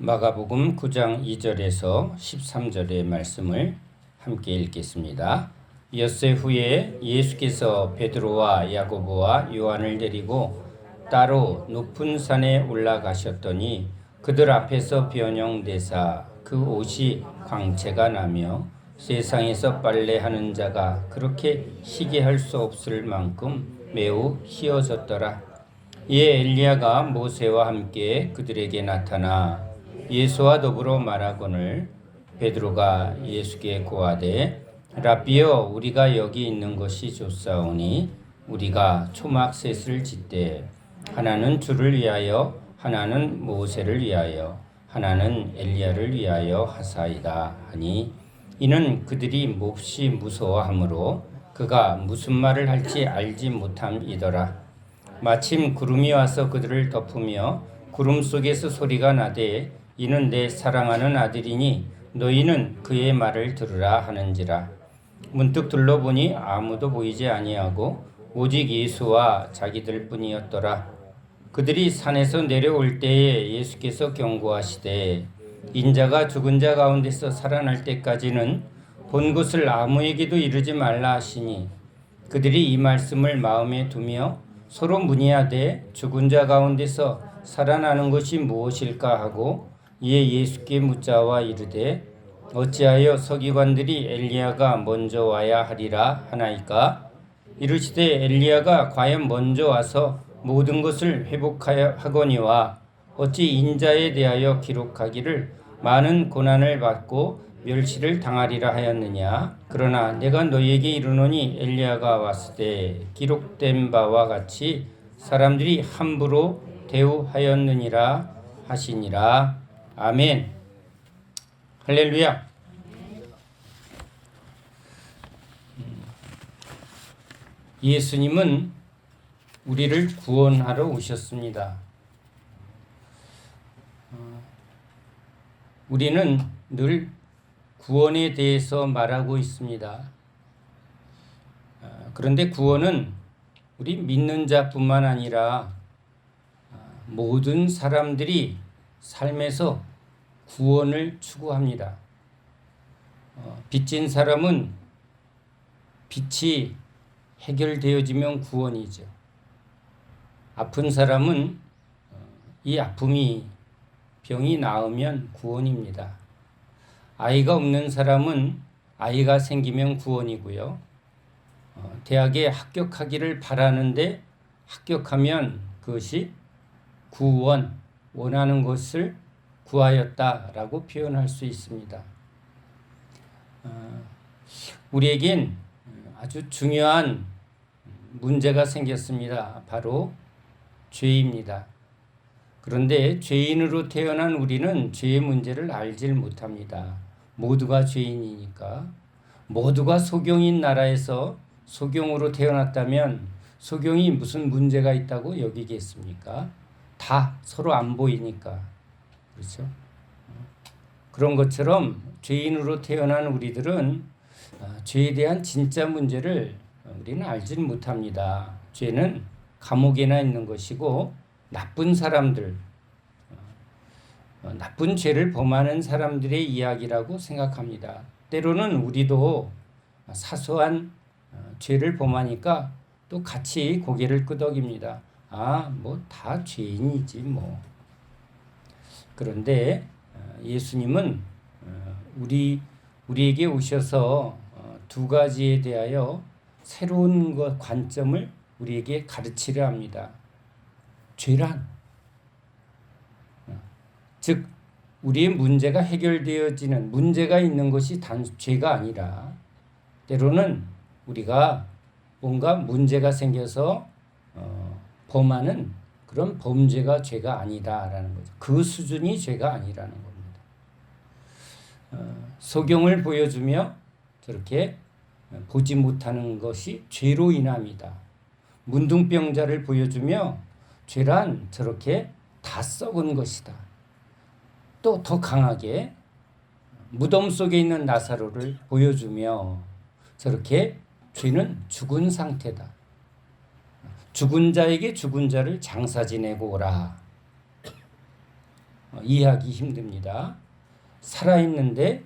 마가복음 9장 2절에서 13절의 말씀을 함께 읽겠습니다. 엿새 후에 예수께서 베드로와 야고보와 요한을 데리고 따로 높은 산에 올라가셨더니 그들 앞에서 변형되사 그 옷이 광채가 나며 세상에서 빨래하는 자가 그렇게 희게 할 수 없을 만큼 매우 희어졌더라. 이에 엘리야가 모세와 함께 그들에게 나타나 예수와 더불어 말하거늘 베드로가 예수께 고하되 라삐여 우리가 여기 있는 것이 좋사오니 우리가 초막셋을 짓되 하나는 주를 위하여 하나는 모세를 위하여 하나는 엘리야를 위하여 하사이다 하니 이는 그들이 몹시 무서워하므로 그가 무슨 말을 할지 알지 못함이더라. 마침 구름이 와서 그들을 덮으며 구름 속에서 소리가 나되 이는 내 사랑하는 아들이니 너희는 그의 말을 들으라 하는지라. 문득 둘러보니 아무도 보이지 아니하고 오직 예수와 자기들 뿐이었더라. 그들이 산에서 내려올 때에 예수께서 경고하시되 인자가 죽은 자 가운데서 살아날 때까지는 본 것을 아무에게도 이르지 말라 하시니 그들이 이 말씀을 마음에 두며 서로 문의하되 죽은 자 가운데서 살아나는 것이 무엇일까 하고 이에 예수께 묻자와 이르되 어찌하여 서기관들이 엘리야가 먼저 와야 하리라 하나이까? 이르시되 엘리야가 과연 먼저 와서 모든 것을 회복하거니와 어찌 인자에 대하여 기록하기를 많은 고난을 받고 멸시를 당하리라 하였느냐? 그러나 내가 너희에게 이르노니 엘리야가 왔을 때 기록된 바와 같이 사람들이 함부로 대우하였느니라 하시니라. 아멘. 할렐루야. 예수님은 우리를 구원하러 오셨습니다. 우리는 늘 구원에 대해서 말하고 있습니다. 그런데 구원은 우리 믿는 자뿐만 아니라 모든 사람들이 삶에서 구원을 추구합니다. 빚진 사람은 빚이 해결되어지면 구원이죠. 아픈 사람은 이 아픔이 병이 나으면 구원입니다. 아이가 없는 사람은 아이가 생기면 구원이고요. 대학에 합격하기를 바라는데 합격하면 그것이 구원, 원하는 것을 구하였다라고 표현할 수 있습니다. 우리에겐 아주 중요한 문제가 생겼습니다. 바로 죄입니다. 그런데 죄인으로 태어난 우리는 죄의 문제를 알질 못합니다. 모두가 죄인이니까. 모두가 소경인 나라에서 소경으로 태어났다면 소경이 무슨 문제가 있다고 여기겠습니까? 다 서로 안 보이니까. 그렇죠? 그런 것처럼 죄인으로 태어난 우리들은 죄에 대한 진짜 문제를 우리는 알지 못합니다. 죄는 감옥에나 있는 것이고 나쁜 사람들, 나쁜 죄를 범하는 사람들의 이야기라고 생각합니다. 때로는 우리도 사소한 죄를 범하니까 또 같이 고개를 끄덕입니다. 뭐 다 죄인이지 뭐. 그런데 예수님은 우리에게 오셔서 두 가지에 대하여 새로운 관점을 우리에게 가르치려 합니다. 죄란, 즉 우리의 문제가 해결되어지는 문제가 있는 것이 죄가 아니라 때로는 우리가 뭔가 문제가 생겨서 범하는 그런 범죄가 죄가 아니다라는 거죠. 그 수준이 죄가 아니라는 겁니다. 소경을 보여주며 저렇게 보지 못하는 것이 죄로 인합니다. 문둥병자를 보여주며 죄란 저렇게 다 썩은 것이다. 또 더 강하게 무덤 속에 있는 나사로를 보여주며 저렇게 죄는 죽은 상태다. 죽은 자에게 죽은 자를 장사 지내고 오라. 이해하기 힘듭니다. 살아있는데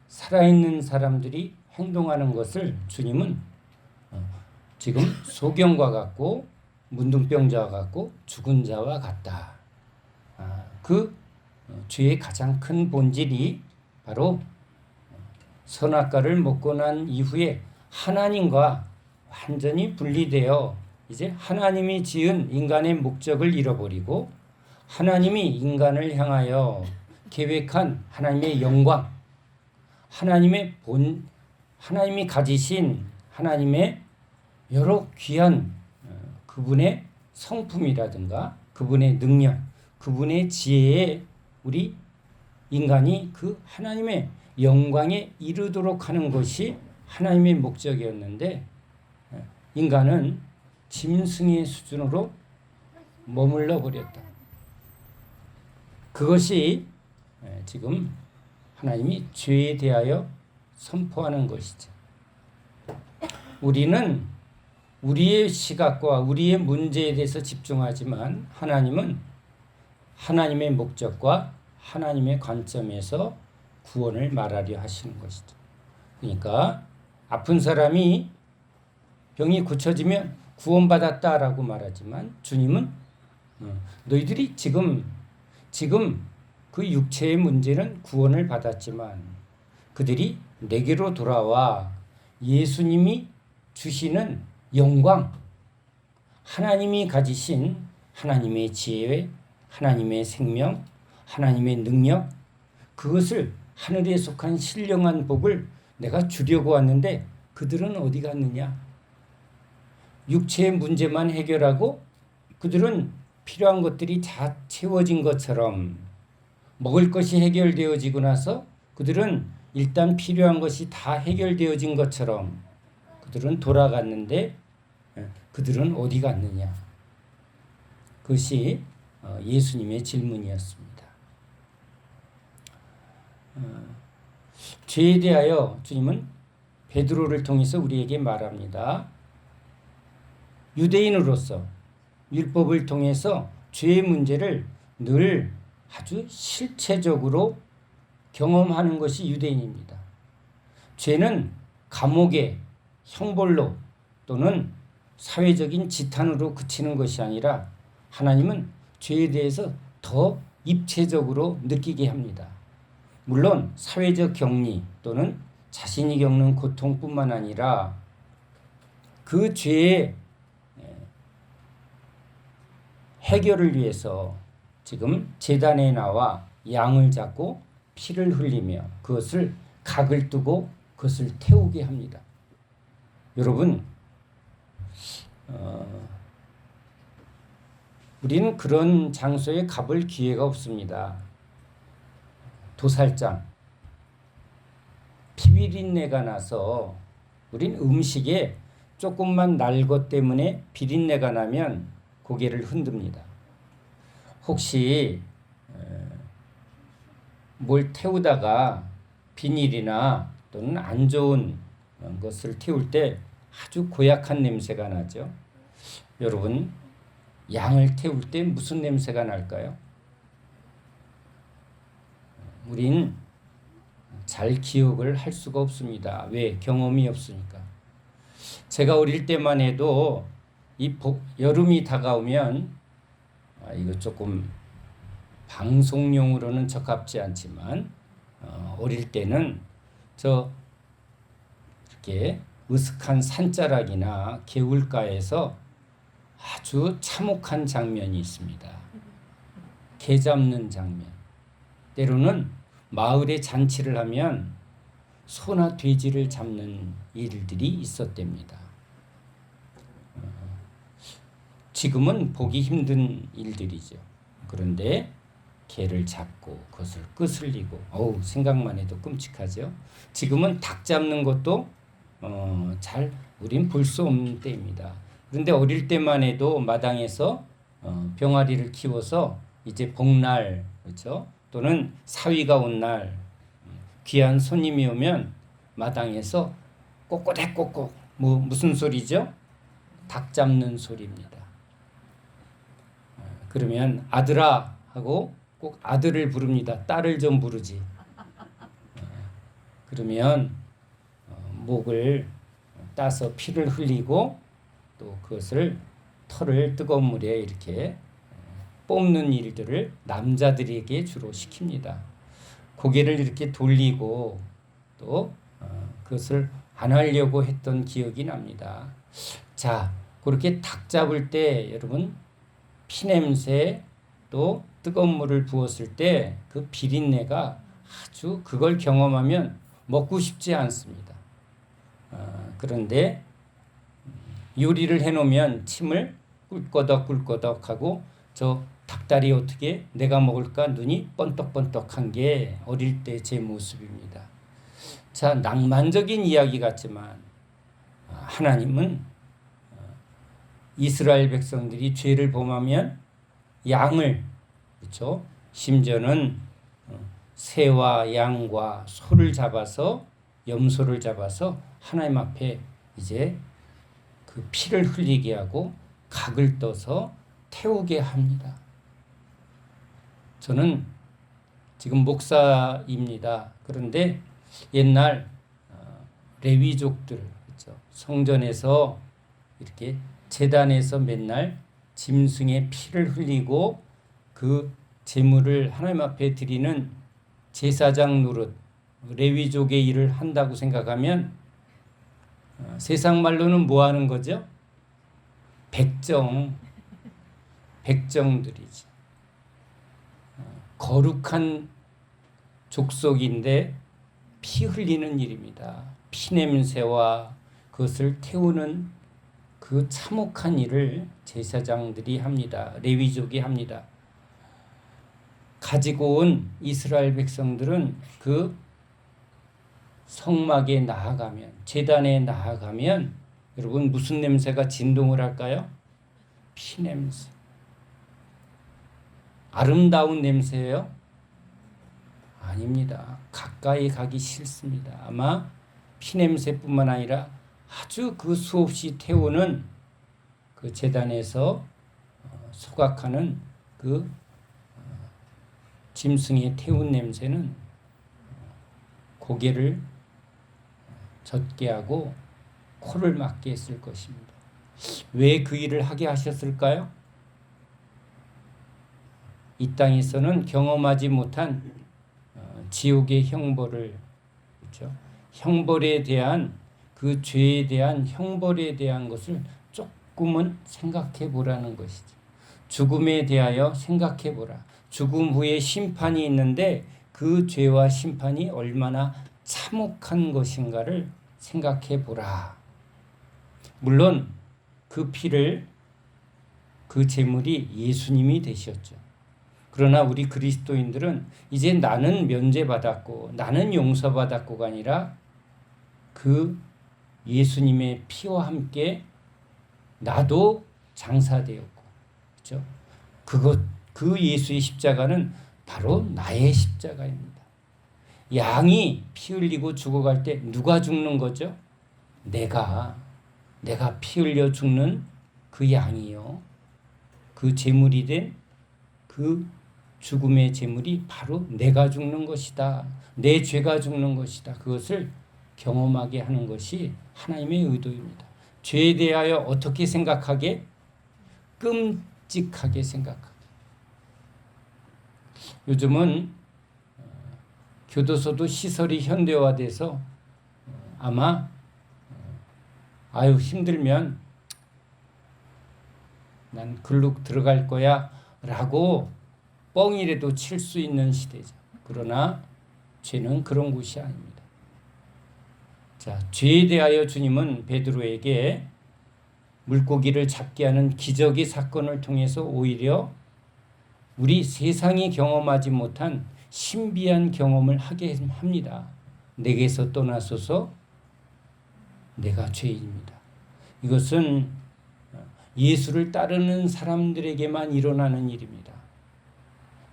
살아있는 사람들이 행동하는 것을 주님은 지금 소경과 같고 문둥병자와 같고 죽은 자와 같다. 그 죄의 가장 큰 본질이 바로 선악과를 먹고 난 이후에 하나님과 완전히 분리되어 이제 하나님이 지은 인간의 목적을 잃어버리고 하나님이 인간을 향하여 계획한 하나님의 영광, 하나님이 가지신 하나님의 여러 귀한 그분의 성품이라든가 그분의 능력, 그분의 지혜에 우리 인간이 그 하나님의 영광에 이르도록 하는 것이 하나님의 목적이었는데 인간은 짐승의 수준으로 머물러 버렸다. 그것이 지금 하나님이 죄에 대하여 선포하는 것이죠. 우리는 우리의 시각과 우리의 문제에 대해서 집중하지만 하나님은 하나님의 목적과 하나님의 관점에서 구원을 말하려 하시는 것이죠. 그러니까 아픈 사람이 병이 고쳐지면 구원받았다라고 말하지만 주님은 너희들이 지금 그 육체의 문제는 구원을 받았지만 그들이 내게로 돌아와 예수님이 주시는 영광, 하나님이 가지신 하나님의 지혜, 하나님의 생명, 하나님의 능력, 그것을 하늘에 속한 신령한 복을 내가 주려고 왔는데 그들은 어디 갔느냐? 육체의 문제만 해결하고 그들은 필요한 것들이 다 채워진 것처럼 먹을 것이 해결되어지고 나서 그들은 일단 필요한 것이 다 해결되어진 것처럼 그들은 돌아갔는데 그들은 어디 갔느냐? 그것이 예수님의 질문이었습니다. 죄에 대하여 주님은 베드로를 통해서 우리에게 말합니다. 유대인으로서 율법을 통해서 죄의 문제를 늘 아주 실체적으로 경험하는 것이 유대인입니다. 죄는 감옥의 형벌로 또는 사회적인 지탄으로 그치는 것이 아니라 하나님은 죄에 대해서 더 입체적으로 느끼게 합니다. 물론 사회적 격리 또는 자신이 겪는 고통뿐만 아니라 그 죄의 해결을 위해서 지금 제단에 나와 양을 잡고 피를 흘리며 그것을 각을 뜨고 그것을 태우게 합니다. 여러분, 우리는 그런 장소에 가볼 기회가 없습니다. 도살장, 피비린내가 나서 우린 음식에 조금만 날 것 때문에 비린내가 나면 고개를 흔듭니다. 혹시 뭘 태우다가 비닐이나 또는 안 좋은 것을 태울 때 아주 고약한 냄새가 나죠. 여러분, 양을 태울 때 무슨 냄새가 날까요? 우린 잘 기억을 할 수가 없습니다. 왜? 경험이 없으니까. 제가 어릴 때만 해도 여름이 다가오면 이거 조금 방송용으로는 적합지 않지만 어릴 때는 이렇게 으슥한 산자락이나 개울가에서 아주 참혹한 장면이 있습니다. 개 잡는 장면. 때로는 마을에 잔치를 하면 소나 돼지를 잡는 일들이 있었답니다. 지금은 보기 힘든 일들이죠. 그런데 개를 잡고 그것을 끄슬리고 생각만 해도 끔찍하죠. 지금은 닭 잡는 것도 우린 볼 수 없는 때입니다. 그런데 어릴 때만 해도 마당에서 병아리를 키워서 이제 복날, 그렇죠? 또는 사위가 온 날 귀한 손님이 오면 마당에서 꼬꼬대꼬꼬 무슨 소리죠? 닭 잡는 소리입니다. 그러면 아들아 하고 꼭 아들을 부릅니다. 딸을 좀 부르지. 그러면 목을 따서 피를 흘리고 또 그것을 털을 뜨거운 물에 이렇게 뽑는 일들을 남자들에게 주로 시킵니다. 고개를 이렇게 돌리고 또 그것을 안 하려고 했던 기억이 납니다. 자, 그렇게 닭 잡을 때 여러분 피냄새 또 뜨거운 물을 부었을 때 그 비린내가 아주 그걸 경험하면 먹고 싶지 않습니다. 그런데 요리를 해놓으면 침을 꿀꺼덕꿀꺼덕하고 저 닭다리 어떻게 내가 먹을까 눈이 번떡번떡한 게 어릴 때 제 모습입니다. 자, 낭만적인 이야기 같지만 하나님은 이스라엘 백성들이 죄를 범하면 양을, 그렇죠? 심지어는 새와 양과 소를 잡아서 염소를 잡아서 하나님 앞에 이제 그 피를 흘리게 하고 각을 떠서 태우게 합니다. 저는 지금 목사입니다. 그런데 옛날 레위족들, 그렇죠? 성전에서 이렇게 제단에서 맨날 짐승의 피를 흘리고 그 제물을 하나님 앞에 드리는 제사장 노릇, 레위족의 일을 한다고 생각하면 세상 말로는 뭐 하는 거죠? 백정들이죠. 거룩한 족속인데 피 흘리는 일입니다. 피 냄새와 그것을 태우는 그 참혹한 일을 제사장들이 합니다. 레위족이 합니다. 가지고 온 이스라엘 백성들은 그 성막에 나아가면, 제단에 나아가면 여러분 무슨 냄새가 진동을 할까요? 피 냄새. 아름다운 냄새예요? 아닙니다. 가까이 가기 싫습니다. 아마 피 냄새뿐만 아니라 아주 그 수없이 태우는 그 제단에서 소각하는 그 짐승의 태운 냄새는 고개를 젖게 하고 코를 막게 했을 것입니다. 왜 그 일을 하게 하셨을까요? 이 땅에서는 경험하지 못한 지옥의 형벌을, 그렇죠? 형벌에 대한 그 죄에 대한 형벌에 대한 것을 조금은 생각해 보라는 것이죠. 죽음에 대하여 생각해 보라. 죽음 후에 심판이 있는데 그 죄와 심판이 얼마나 참혹한 것인가를 생각해 보라. 물론 그 피를, 그 제물이 예수님이 되셨죠. 그러나 우리 그리스도인들은 이제 나는 면제받았고 나는 용서받았고가 아니라 그 예수님의 피와 함께 나도 장사되었고, 그렇죠? 그 예수의 십자가는 바로 나의 십자가입니다. 양이 피 흘리고 죽어갈 때 누가 죽는 거죠? 내가 피 흘려 죽는 그 양이요. 그 제물이 된 그 죽음의 제물이 바로 내가 죽는 것이다. 내 죄가 죽는 것이다. 그것을 경험하게 하는 것이 하나님의 의도입니다. 죄에 대하여 어떻게 생각하게? 끔찍하게 생각하게. 요즘은 교도소도 시설이 현대화돼서 아마 힘들면 난 글로 들어갈 거야 라고 뻥이라도 칠 수 있는 시대죠. 그러나 죄는 그런 곳이 아닙니다. 자, 죄에 대하여 주님은 베드로에게 물고기를 잡게 하는 기적의 사건을 통해서 오히려 우리 세상이 경험하지 못한 신비한 경험을 하게 합니다. 내게서 떠나소서 내가 죄인입니다. 이것은 예수를 따르는 사람들에게만 일어나는 일입니다.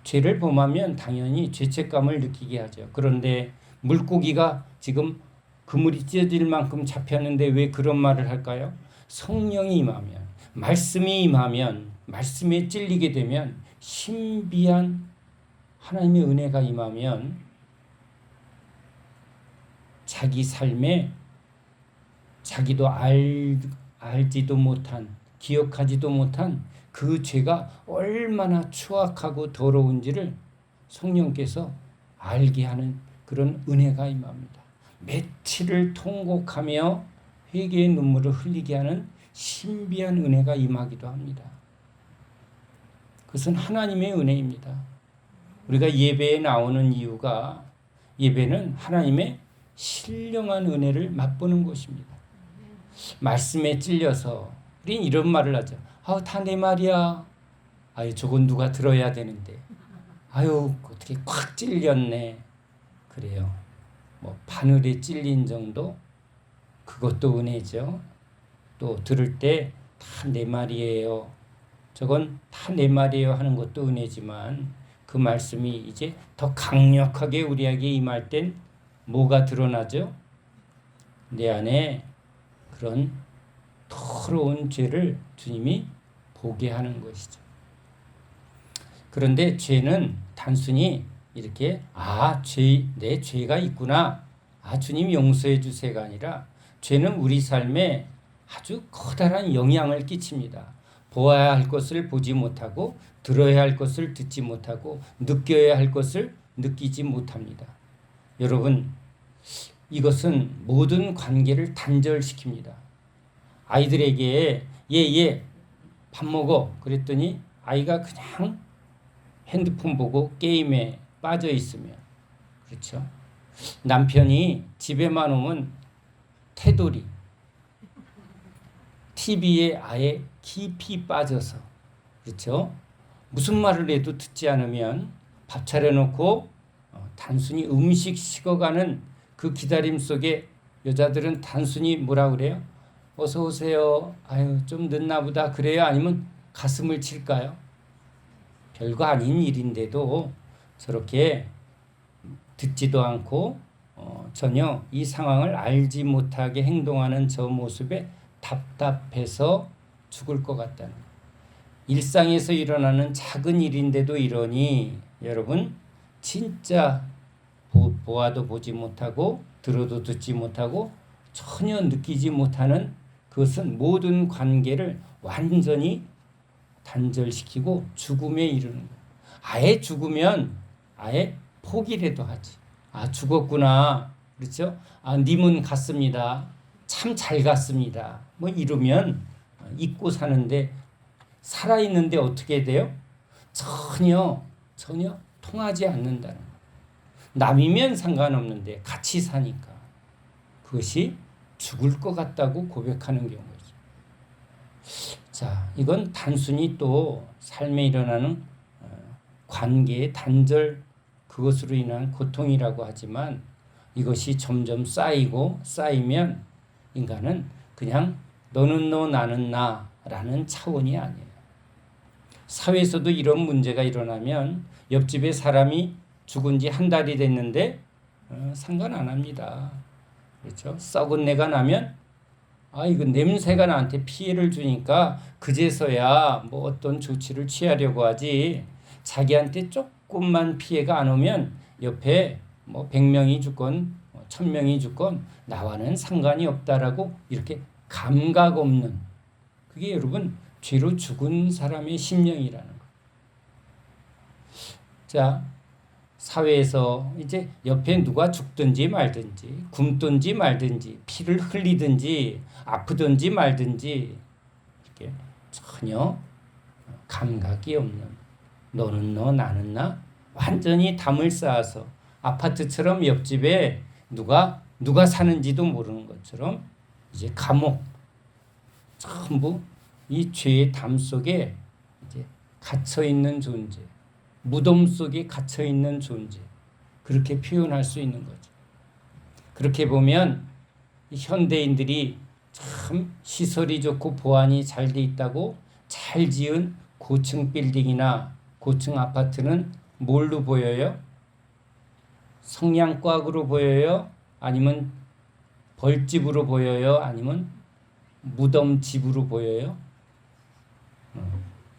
죄를 범하면 당연히 죄책감을 느끼게 하죠. 그런데 물고기가 지금 그물이 찢어질 만큼 잡혔는데 왜 그런 말을 할까요? 성령이 임하면, 말씀이 임하면, 말씀에 찔리게 되면 신비한 하나님의 은혜가 임하면 자기 삶에 자기도 알지도 못한, 기억하지도 못한 그 죄가 얼마나 추악하고 더러운지를 성령께서 알게 하는 그런 은혜가 임합니다. 며칠을 통곡하며 회개의 눈물을 흘리게 하는 신비한 은혜가 임하기도 합니다. 그것은 하나님의 은혜입니다. 우리가 예배에 나오는 이유가, 예배는 하나님의 신령한 은혜를 맛보는 것입니다. 말씀에 찔려서 우린 이런 말을 하죠. 다 내 말이야. 저건 누가 들어야 되는데. 어떻게 콱 찔렸네. 그래요. 바늘에 찔린 정도? 그것도 은혜죠. 또 들을 때 다 내 말이에요. 저건 다 내 말이에요 하는 것도 은혜지만, 그 말씀이 이제 더 강력하게 우리에게 임할 땐 뭐가 드러나죠? 내 안에 그런 더러운 죄를 주님이 보게 하는 것이죠. 그런데 죄는 단순히 이렇게 내 죄가 있구나, 주님 용서해 주세요가 아니라, 죄는 우리 삶에 아주 커다란 영향을 끼칩니다. 보아야 할 것을 보지 못하고, 들어야 할 것을 듣지 못하고, 느껴야 할 것을 느끼지 못합니다. 여러분, 이것은 모든 관계를 단절시킵니다. 아이들에게 얘 밥 먹어 그랬더니 아이가 그냥 핸드폰 보고 게임에 빠져 있으면, 그렇죠? 남편이 집에만 오면 태돌이, TV에 아예 깊이 빠져서, 그렇죠? 무슨 말을 해도 듣지 않으면 밥 차려놓고 단순히 음식 식어가는 그 기다림 속에 여자들은 단순히 뭐라 그래요? 어서 오세요. 좀 늦나 보다. 그래요? 아니면 가슴을 칠까요? 별거 아닌 일인데도 저렇게 듣지도 않고 전혀 이 상황을 알지 못하게 행동하는 저 모습에 답답해서 죽을 것 같다는, 일상에서 일어나는 작은 일인데도 이러니 여러분, 진짜 보아도 보지 못하고 들어도 듣지 못하고 전혀 느끼지 못하는, 그것은 모든 관계를 완전히 단절시키고 죽음에 이르는 거예요. 아예 죽으면 아예 포기라도 하지. 죽었구나. 그렇죠? 님은 갔습니다. 참 잘 갔습니다. 이러면 잊고 사는데, 살아있는데 어떻게 돼요? 전혀 통하지 않는다는 거예요. 남이면 상관없는데 같이 사니까 그것이 죽을 것 같다고 고백하는 경우죠. 자, 이건 단순히 또 삶에 일어나는 관계의 단절, 그것으로 인한 고통이라고 하지만, 이것이 점점 쌓이면 인간은 그냥 너는 너 나는 나라는 차원이 아니에요. 사회에서도 이런 문제가 일어나면 옆집에 사람이 죽은 지 한 달이 됐는데 상관 안 합니다. 그렇죠? 썩은 내가 나면 이거 냄새가 나한테 피해를 주니까 그제서야 어떤 조치를 취하려고 하지, 자기한테 조금만 피해가 안 오면 옆에 100명이 죽건 1000명이 죽건 나와는 상관이 없다라고 이렇게 감각 없는, 그게 여러분 죄로 죽은 사람의 심령이라는 거. 자, 사회에서 이제 옆에 누가 죽든지 말든지, 굶든지 말든지, 피를 흘리든지 아프든지 말든지 이렇게 전혀 감각이 없는, 너는 너 나는 나, 완전히 담을 쌓아서 아파트처럼 옆집에 누가 사는지도 모르는 것처럼 이제 감옥, 전부 이 죄의 담 속에 이제 갇혀 있는 존재, 무덤 속에 갇혀 있는 존재, 그렇게 표현할 수 있는 거죠. 그렇게 보면 현대인들이 참 시설이 좋고 보안이 잘 돼 있다고 잘 지은 고층 빌딩이나 고층 아파트는 뭘로 보여요? 성냥곽으로 보여요? 아니면 벌집으로 보여요? 아니면 무덤집으로 보여요?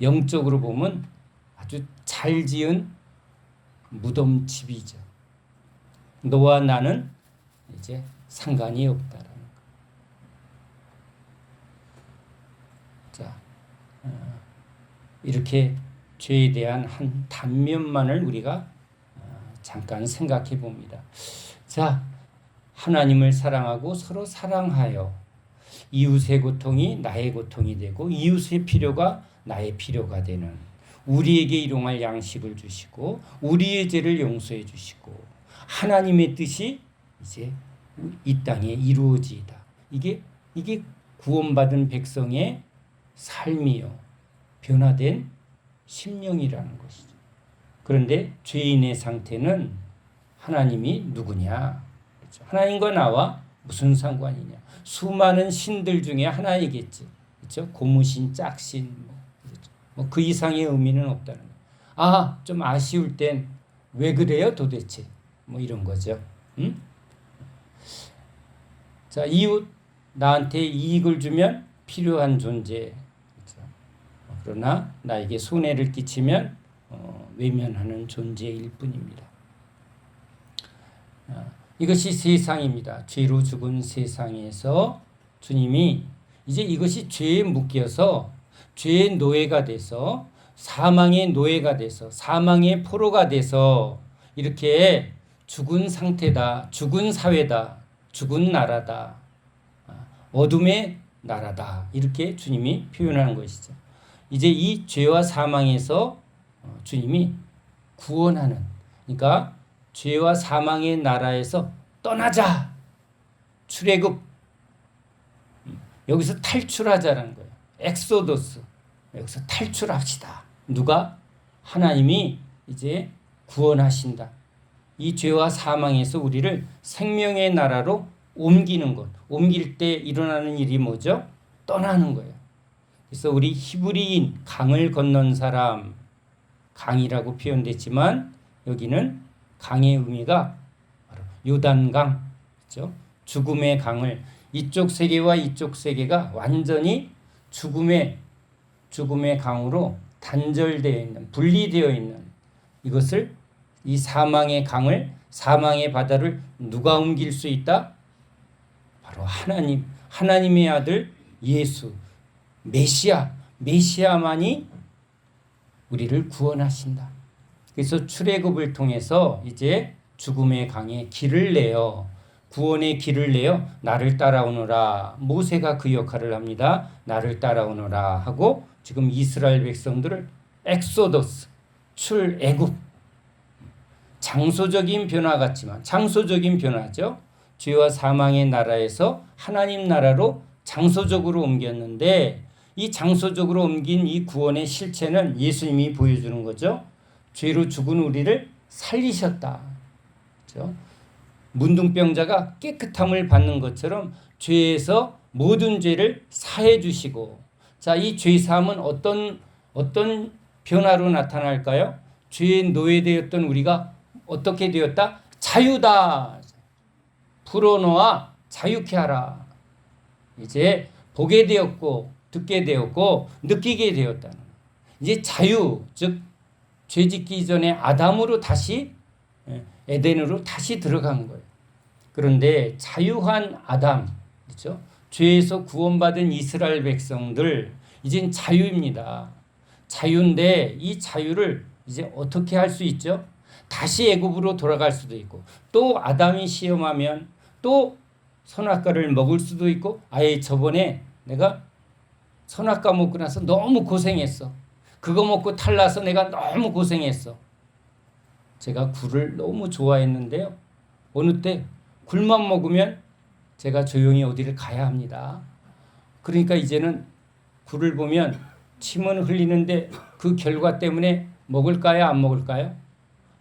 영적으로 보면 아주 잘 지은 무덤집이죠. 너와 나는 이제 상관이 없다라는 거. 자, 이렇게 죄에 대한 한 단면만을 우리가 잠깐 생각해 봅니다. 자, 하나님을 사랑하고 서로 사랑하여 이웃의 고통이 나의 고통이 되고 이웃의 필요가 나의 필요가 되는, 우리에게 일용할 양식을 주시고 우리의 죄를 용서해 주시고 하나님의 뜻이 이제 이 땅에 이루어지이다. 이게 구원받은 백성의 삶이요, 변화된 심령이라는 것이죠. 그런데 죄인의 상태는 하나님이 누구냐? 그렇죠? 하나님과 나와 무슨 상관이냐? 수많은 신들 중에 하나이겠지. 그렇죠? 고무신, 짝신, 뭐 그 이상의 의미는 없다는 거예요. 아, 좀 아쉬울 땐 왜 그래요, 도대체? 뭐 이런 거죠. 응? 자, 이웃 나한테 이익을 주면 필요한 존재. 그렇죠? 그러나 나에게 손해를 끼치면 외면하는 존재일 뿐입니다. 이것이 세상입니다. 죄로 죽은 세상에서 주님이 이제 이것이 죄에 묶여서 죄의 노예가 돼서 사망의 노예가 돼서 사망의 포로가 돼서 이렇게 죽은 상태다, 죽은 사회다, 죽은 나라다, 어둠의 나라다, 이렇게 주님이 표현하는 것이죠. 이제 이 죄와 사망에서 주님이 구원하는, 그러니까 죄와 사망의 나라에서 떠나자, 출애굽, 여기서 탈출하자라는 거예요. 엑소더스, 여기서 탈출합시다. 누가? 하나님이 이제 구원하신다. 이 죄와 사망에서 우리를 생명의 나라로 옮기는 것. 옮길 때 일어나는 일이 뭐죠? 떠나는 거예요. 그래서 우리 히브리인, 강을 건넌 사람, 강이라고 표현됐지만 여기는 강의 의미가 바로 요단강, 그렇죠? 죽음의 강을, 이쪽 세계와 이쪽 세계가 완전히 죽음의 강으로 단절되어 있는, 분리되어 있는, 이것을, 이 사망의 강을, 사망의 바다를 누가 옮길 수 있다? 바로 하나님의 아들 예수, 메시아만이 우리를 구원하신다. 그래서 출애굽을 통해서 이제 죽음의 강에 길을 내어, 구원의 길을 내어 나를 따라오너라. 모세가 그 역할을 합니다. 나를 따라오너라 하고 지금 이스라엘 백성들을 엑소더스, 출애굽, 장소적인 변화 같지만, 장소적인 변화죠. 죄와 사망의 나라에서 하나님 나라로 장소적으로 옮겼는데, 이 장소적으로 옮긴 이 구원의 실체는 예수님이 보여주는 거죠. 죄로 죽은 우리를 살리셨다. 그렇죠? 문둥병자가 깨끗함을 받는 것처럼 죄에서 모든 죄를 사해 주시고, 자, 이 죄 사함은 어떤 변화로 나타날까요? 죄의 노예되었던 우리가 어떻게 되었다? 자유다. 풀어놓아 자유케 하라. 이제 보게 되었고 듣게 되었고 느끼게 되었다는, 이제 자유, 즉 죄짓기 전에 아담으로 다시, 에덴으로 다시 들어간 거예요. 그런데 자유한 아담, 그렇죠? 죄에서 구원받은 이스라엘 백성들, 이젠 자유입니다. 자유인데 이 자유를 이제 어떻게 할 수 있죠? 다시 애굽으로 돌아갈 수도 있고, 또 아담이 시험하면 또 선악과를 먹을 수도 있고, 아예 저번에 내가 선악과 먹고 나서 너무 고생했어. 그거 먹고 탈나서 내가 너무 고생했어. 제가 굴을 너무 좋아했는데요. 어느 때 굴만 먹으면 제가 조용히 어디를 가야 합니다. 그러니까 이제는 굴을 보면 침은 흘리는데 그 결과 때문에 먹을까요? 안 먹을까요?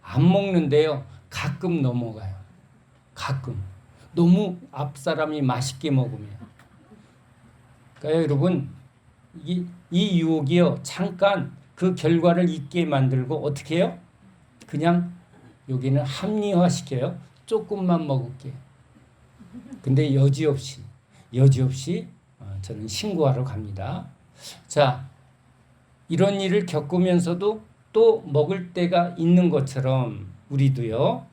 안 먹는데요. 가끔 넘어가요. 가끔. 너무 앞사람이 맛있게 먹으면. 그러니까 여러분, 이 유혹이요, 잠깐 그 결과를 잊게 만들고 어떻게 해요? 그냥 여기는 합리화시켜요. 조금만 먹을게. 근데 여지없이 저는 신고하러 갑니다. 자, 이런 일을 겪으면서도 또 먹을 때가 있는 것처럼 우리도요.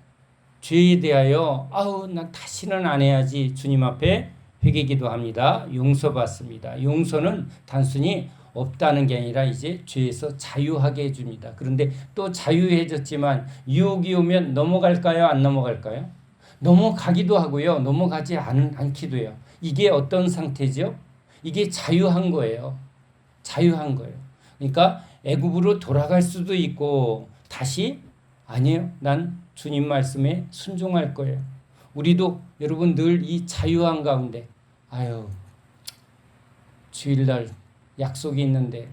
죄에 대하여 난 다시는 안 해야지 주님 앞에 회개기도 합니다. 용서받습니다. 용서는 단순히 없다는 게 아니라 이제 죄에서 자유하게 해줍니다. 그런데 또 자유해졌지만 유혹이 오면 넘어갈까요? 안 넘어갈까요? 넘어가기도 하고요. 넘어가지 않기도 해요. 이게 어떤 상태죠? 이게 자유한 거예요. 자유한 거예요. 그러니까 애굽으로 돌아갈 수도 있고 다시 아니에요. 난 주님 말씀에 순종할 거예요. 우리도 여러분 늘 이 자유한 가운데 주일날 약속이 있는데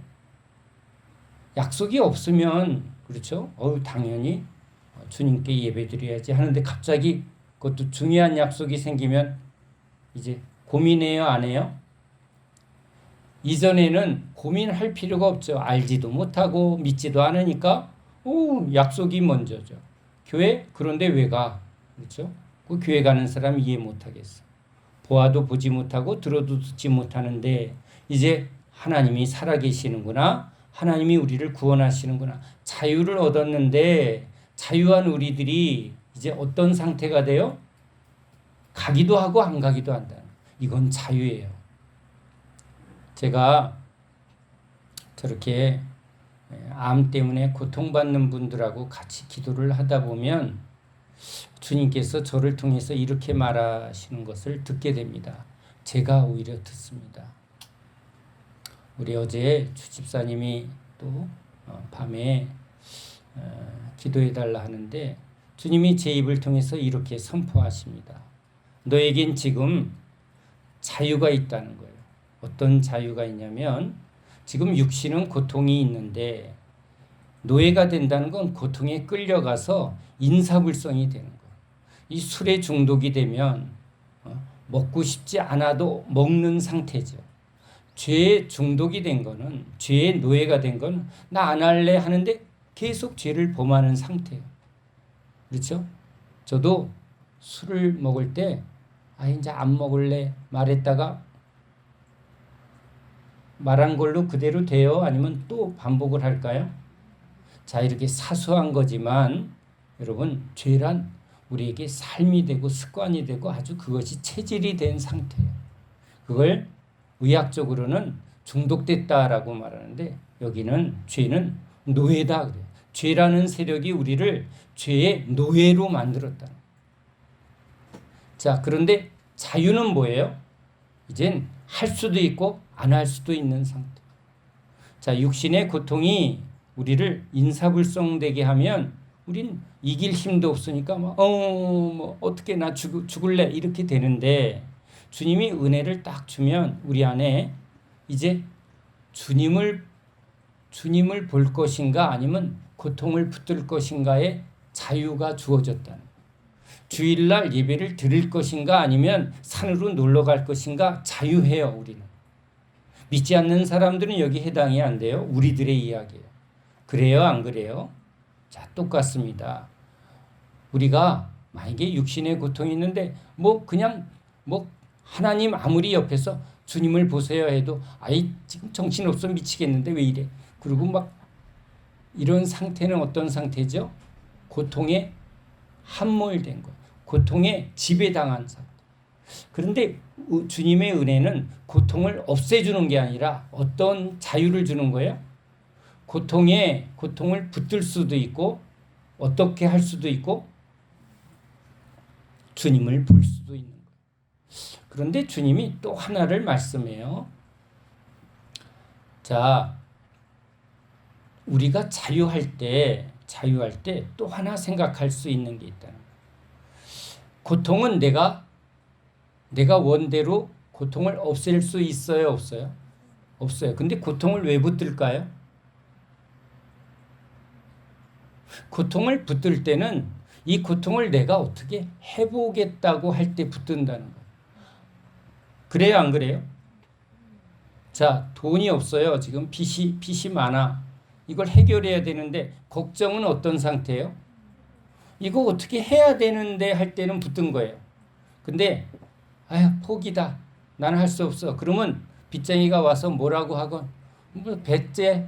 약속이 없으면 그렇죠? 당연히 주님께 예배드려야지 하는데 갑자기 그것도 중요한 약속이 생기면 이제 고민해요, 안 해요? 이전에는 고민할 필요가 없죠. 알지도 못하고 믿지도 않으니까 약속이 먼저죠. 교회? 그런데 왜 가? 그렇죠? 그 교회 가는 사람 이해 못하겠어. 보아도 보지 못하고 들어도 듣지 못하는데 이제 하나님이 살아계시는구나. 하나님이 우리를 구원하시는구나. 자유를 얻었는데 자유한 우리들이 이제 어떤 상태가 돼요? 가기도 하고 안 가기도 한다. 이건 자유예요. 제가 저렇게 암 때문에 고통받는 분들하고 같이 기도를 하다 보면 주님께서 저를 통해서 이렇게 말하시는 것을 듣게 됩니다. 제가 오히려 듣습니다. 우리 어제 주집사님이 또 밤에 기도해달라 하는데 주님이 제 입을 통해서 이렇게 선포하십니다. 너에겐 지금 자유가 있다는 거예요. 어떤 자유가 있냐면 지금 육신은 고통이 있는데 노예가 된다는 건 고통에 끌려가서 인사불성이 되는 거예요. 이 술에 중독이 되면 먹고 싶지 않아도 먹는 상태죠. 죄에 중독이 된 거는 죄의 노예가 된 건 나 안 할래 하는데 계속 죄를 범하는 상태예요. 그렇죠? 저도 술을 먹을 때 이제 안 먹을래 말했다가 말한 걸로 그대로 돼요? 아니면 또 반복을 할까요? 자, 이렇게 사소한 거지만 여러분 죄란 우리에게 삶이 되고 습관이 되고 아주 그것이 체질이 된 상태예요. 그걸 의학적으로는 중독됐다라고 말하는데 여기는 죄는 노예다 그래요. 죄라는 세력이 우리를 죄의 노예로 만들었다. 자, 그런데 자유는 뭐예요? 이젠 할 수도 있고 안 할 수도 있는 상태. 자, 육신의 고통이 우리를 인사불성되게 하면 우린 이길 힘도 없으니까 어떻게 나 죽을래 이렇게 되는데 주님이 은혜를 딱 주면 우리 안에 이제 주님을 볼 것인가 아니면 고통을 붙들 것인가의 자유가 주어졌다는 거예요. 주일날 예배를 드릴 것인가 아니면 산으로 놀러 갈 것인가 자유해요. 우리는. 믿지 않는 사람들은 여기 해당이 안 돼요. 우리들의 이야기예요. 그래요, 안 그래요? 자, 똑같습니다. 우리가 만약에 육신의 고통이 있는데 그냥 하나님 아무리 옆에서 주님을 보세요 해도 지금 정신없어 미치겠는데 왜 이래? 그리고 이런 상태는 어떤 상태죠? 고통에 함몰된 것, 고통에 지배당한 상태. 그런데 주님의 은혜는 고통을 없애주는 게 아니라 어떤 자유를 주는 거예요? 고통을 붙들 수도 있고 어떻게 할 수도 있고 주님을 볼 수도 있는 거예요. 그런데 주님이 또 하나를 말씀해요. 자, 우리가 자유할 때 또 하나 생각할 수 있는 게 있다는 거예요. 고통은 내가 원대로 고통을 없앨 수 있어요, 없어요? 없어요. 근데 고통을 왜 붙들까요? 고통을 붙들 때는 이 고통을 내가 어떻게 해보겠다고 할 때 붙든다는 거예요. 그래요, 안 그래요? 자, 돈이 없어요. 지금 빚이 많아. 이걸 해결해야 되는데 걱정은 어떤 상태예요? 이거 어떻게 해야 되는데 할 때는 붙든 거예요. 근데 포기다. 나는 할 수 없어. 그러면 빚쟁이가 와서 뭐라고 하건 배째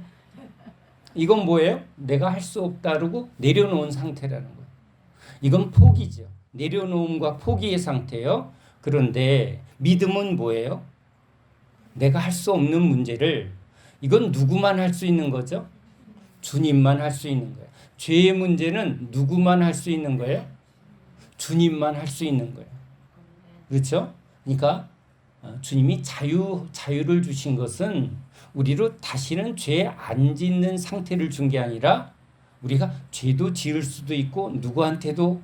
이건 뭐예요? 내가 할 수 없다고 내려놓은 상태라는 거예요. 이건 포기죠. 내려놓음과 포기의 상태예요. 그런데 믿음은 뭐예요? 내가 할 수 없는 문제를, 이건 누구만 할 수 있는 거죠? 주님만 할 수 있는 거예요. 죄의 문제는 누구만 할 수 있는 거예요? 주님만 할 수 있는 거예요. 그렇죠? 그러니까 주님이 자유를 주신 것은 우리로 다시는 죄 안 짓는 상태를 준 게 아니라 우리가 죄도 지을 수도 있고 누구한테도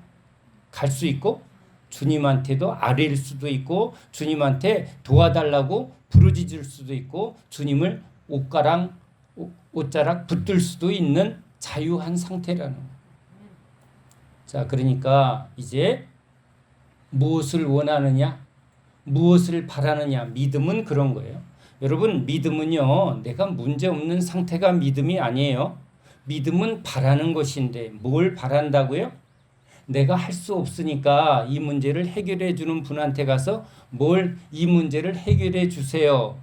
갈 수 있고 주님한테도 아뢰일 수도 있고 주님한테 도와달라고 부르짖을 수도 있고 주님을 옷자락 붙들 수도 있는 자유한 상태라는 거예요. 자, 그러니까 이제 무엇을 원하느냐, 무엇을 바라느냐, 믿음은 그런 거예요. 여러분, 믿음은요, 내가 문제 없는 상태가 믿음이 아니에요. 믿음은 바라는 것인데 뭘 바란다고요? 내가 할 수 없으니까 이 문제를 해결해 주는 분한테 가서 이 문제를 해결해 주세요.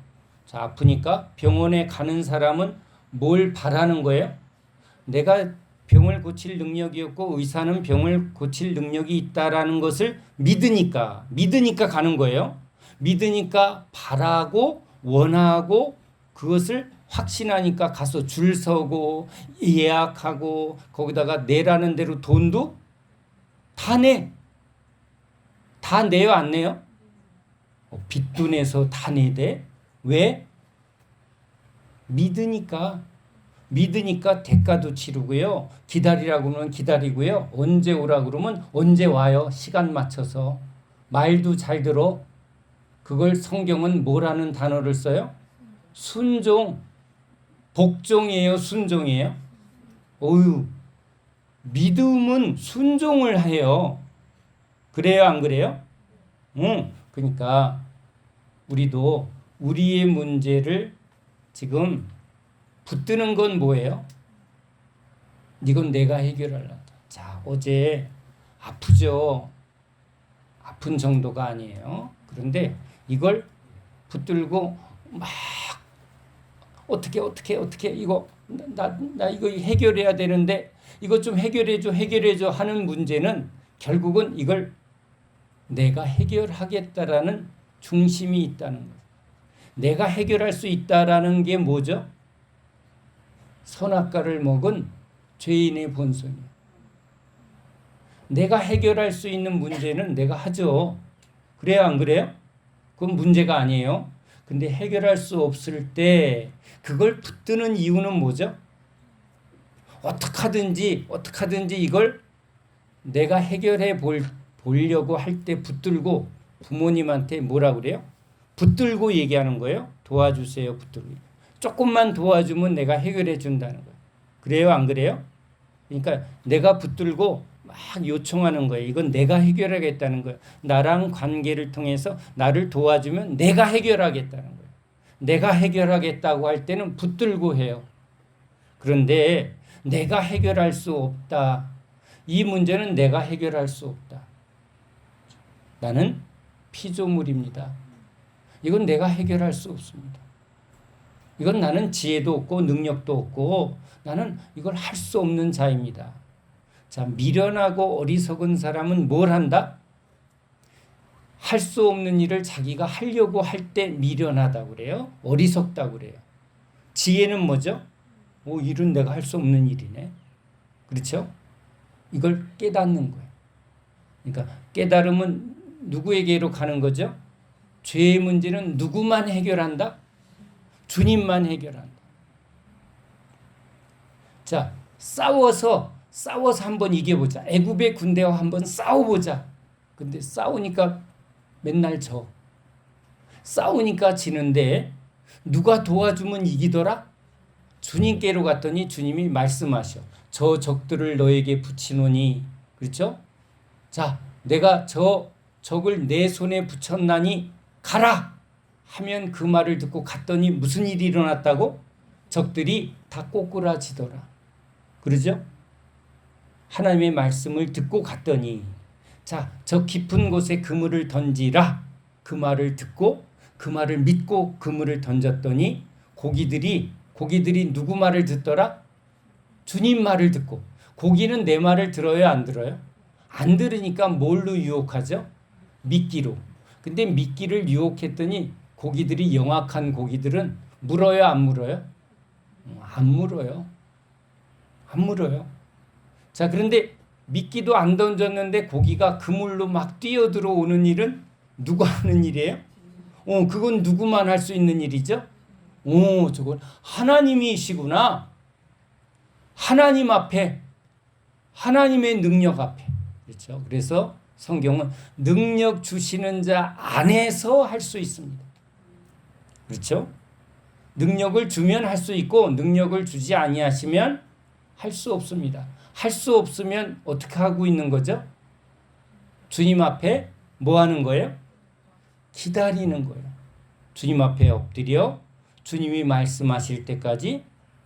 자, 아프니까 병원에 가는 사람은 뭘 바라는 거예요? 내가 병을 고칠 능력이 없고 의사는 병을 고칠 능력이 있다라는 것을 믿으니까 가는 거예요. 믿으니까 바라고 원하고 그것을 확신하니까 가서 줄 서고 예약하고 거기다가 내라는 대로 돈도 다 내. 다 내요, 안 내요? 빚도 내서 다 내대. 왜? 믿으니까 대가도 치르고요. 기다리라고 하면 기다리고요. 언제 오라 그러면 언제 와요. 시간 맞춰서. 말도 잘 들어. 그걸 성경은 뭐라는 단어를 써요? 순종. 복종이에요, 순종이에요? 어휴, 믿음은 순종을 해요. 그래요, 안 그래요? 그러니까 우리도 우리의 문제를 지금 붙드는 건 뭐예요? 이건 내가 해결하려다. 자, 어제 아프죠? 아픈 정도가 아니에요. 그런데 이걸 붙들고 막 어떻게 이거 나 이거 해결해야 되는데 이거 좀 해결해줘 하는 문제는 결국은 이걸 내가 해결하겠다라는 중심이 있다는 거예요. 내가 해결할 수 있다라는 게 뭐죠? 선악과를 먹은 죄인의 본성이에요. 내가 해결할 수 있는 문제는 내가 하죠. 그래요, 안 그래요? 그건 문제가 아니에요. 근데 해결할 수 없을 때 그걸 붙드는 이유는 뭐죠? 어떻게든지 이걸 내가 해결해 보려고 할 때 붙들고 부모님한테 뭐라 그래요? 붙들고 얘기하는 거예요. 도와주세요, 붙들고. 조금만 도와주면 내가 해결해 준다는 거예요. 그래요, 안 그래요? 그러니까 내가 붙들고 막 요청하는 거예요. 이건 내가 해결하겠다는 거예요. 나랑 관계를 통해서 나를 도와주면 내가 해결하겠다는 거예요. 내가 해결하겠다고 할 때는 붙들고 해요. 그런데 내가 해결할 수 없다. 이 문제는 내가 해결할 수 없다. 나는 피조물입니다. 이건 내가 해결할 수 없습니다. 이건 나는 지혜도 없고 능력도 없고 나는 이걸 할 수 없는 자입니다. 자, 미련하고 어리석은 사람은 뭘 한다? 할 수 없는 일을 자기가 하려고 할 때 미련하다고 그래요. 어리석다고 그래요. 지혜는 뭐죠? 일은 내가 할 수 없는 일이네. 그렇죠? 이걸 깨닫는 거예요. 그러니까 깨달음은 누구에게로 가는 거죠? 죄의 문제는 누구만 해결한다? 주님만 해결한다. 자, 싸워서 한번 이겨보자. 애굽의 군대와 한번 싸워보자. 근데 싸우니까 맨날 져. 싸우니까 지는데 누가 도와주면 이기더라? 주님께로 갔더니 주님이 말씀하셔. 저 적들을 너에게 붙이노니. 그렇죠? 자, 내가 저 적을 내 손에 붙였나니 가라 하면 그 말을 듣고 갔더니 무슨 일이 일어났다고? 적들이 다 꼬꾸라지더라. 그러죠? 하나님의 말씀을 듣고 갔더니 자, 저 깊은 곳에 그물을 던지라. 그 말을 듣고 그 말을 믿고 그물을 던졌더니 고기들이 누구 말을 듣더라? 주님 말을 듣고. 고기는 내 말을 들어요, 안 들어요? 안 들으니까 뭘로 유혹하죠? 미끼로. 근데 미끼를 유혹했더니 고기들이 영악한 고기들은 물어요, 안 물어요? 안 물어요. 안 물어요. 자, 그런데 미끼도 안 던졌는데 고기가 그물로 막 뛰어들어오는 일은 누가 하는 일이에요? 그건 누구만 할 수 있는 일이죠? 저건 하나님이시구나. 하나님 앞에, 하나님의 능력 앞에. 그렇죠? 그래서 성경은 능력 주시는 자 안에서 할 수 있습니다. 그렇죠? 능력을 주면 할 수 있고 능력을 주지 아니하시면 할 수 없습니다. 할 수 없으면 어떻게 하고 있는 거죠? 주님 앞에 뭐 하는 거예요? 기다리는 거예요. 주님 앞에 엎드려 주님이 말씀하실 때까지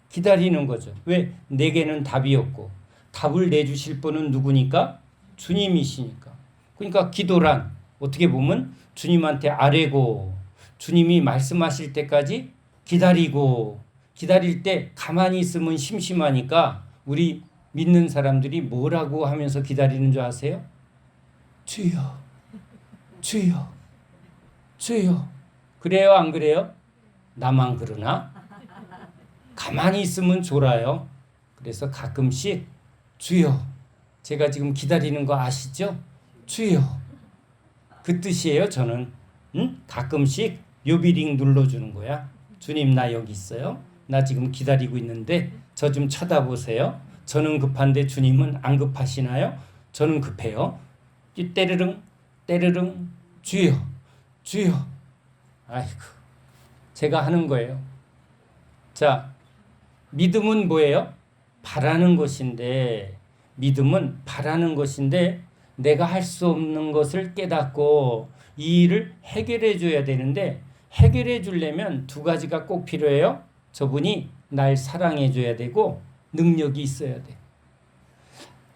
기다리는 거죠. 왜? 내게는 답이 없고 답을 내주실 분은 누구니까? 주님이시니까. 그러니까 기도란 어떻게 보면 주님한테 아뢰고 주님이 말씀하실 때까지 기다리고, 기다릴 때 가만히 있으면 심심하니까 우리 믿는 사람들이 뭐라고 하면서 기다리는 줄 아세요? 주여, 주여, 주여. 그래요, 안 그래요? 나만 그러나? 가만히 있으면 졸아요. 그래서 가끔씩 주여, 제가 지금 기다리는 거 아시죠? 주여. 그 뜻이에요, 저는. 가끔씩 요비링 눌러주는 거야. 주님, 나 여기 있어요. 나 지금 기다리고 있는데 저 좀 쳐다보세요. 저는 급한데 주님은 안 급하시나요? 저는 급해요. 때르릉 때르릉 주여, 주여. 아이고, 제가 하는 거예요. 자, 믿음은 뭐예요? 바라는 것인데, 믿음은 바라는 것인데 내가 할 수 없는 것을 깨닫고 이 일을 해결해 줘야 되는데, 해결해 주려면 두 가지가 꼭 필요해요. 저분이 날 사랑해 줘야 되고 능력이 있어야 돼.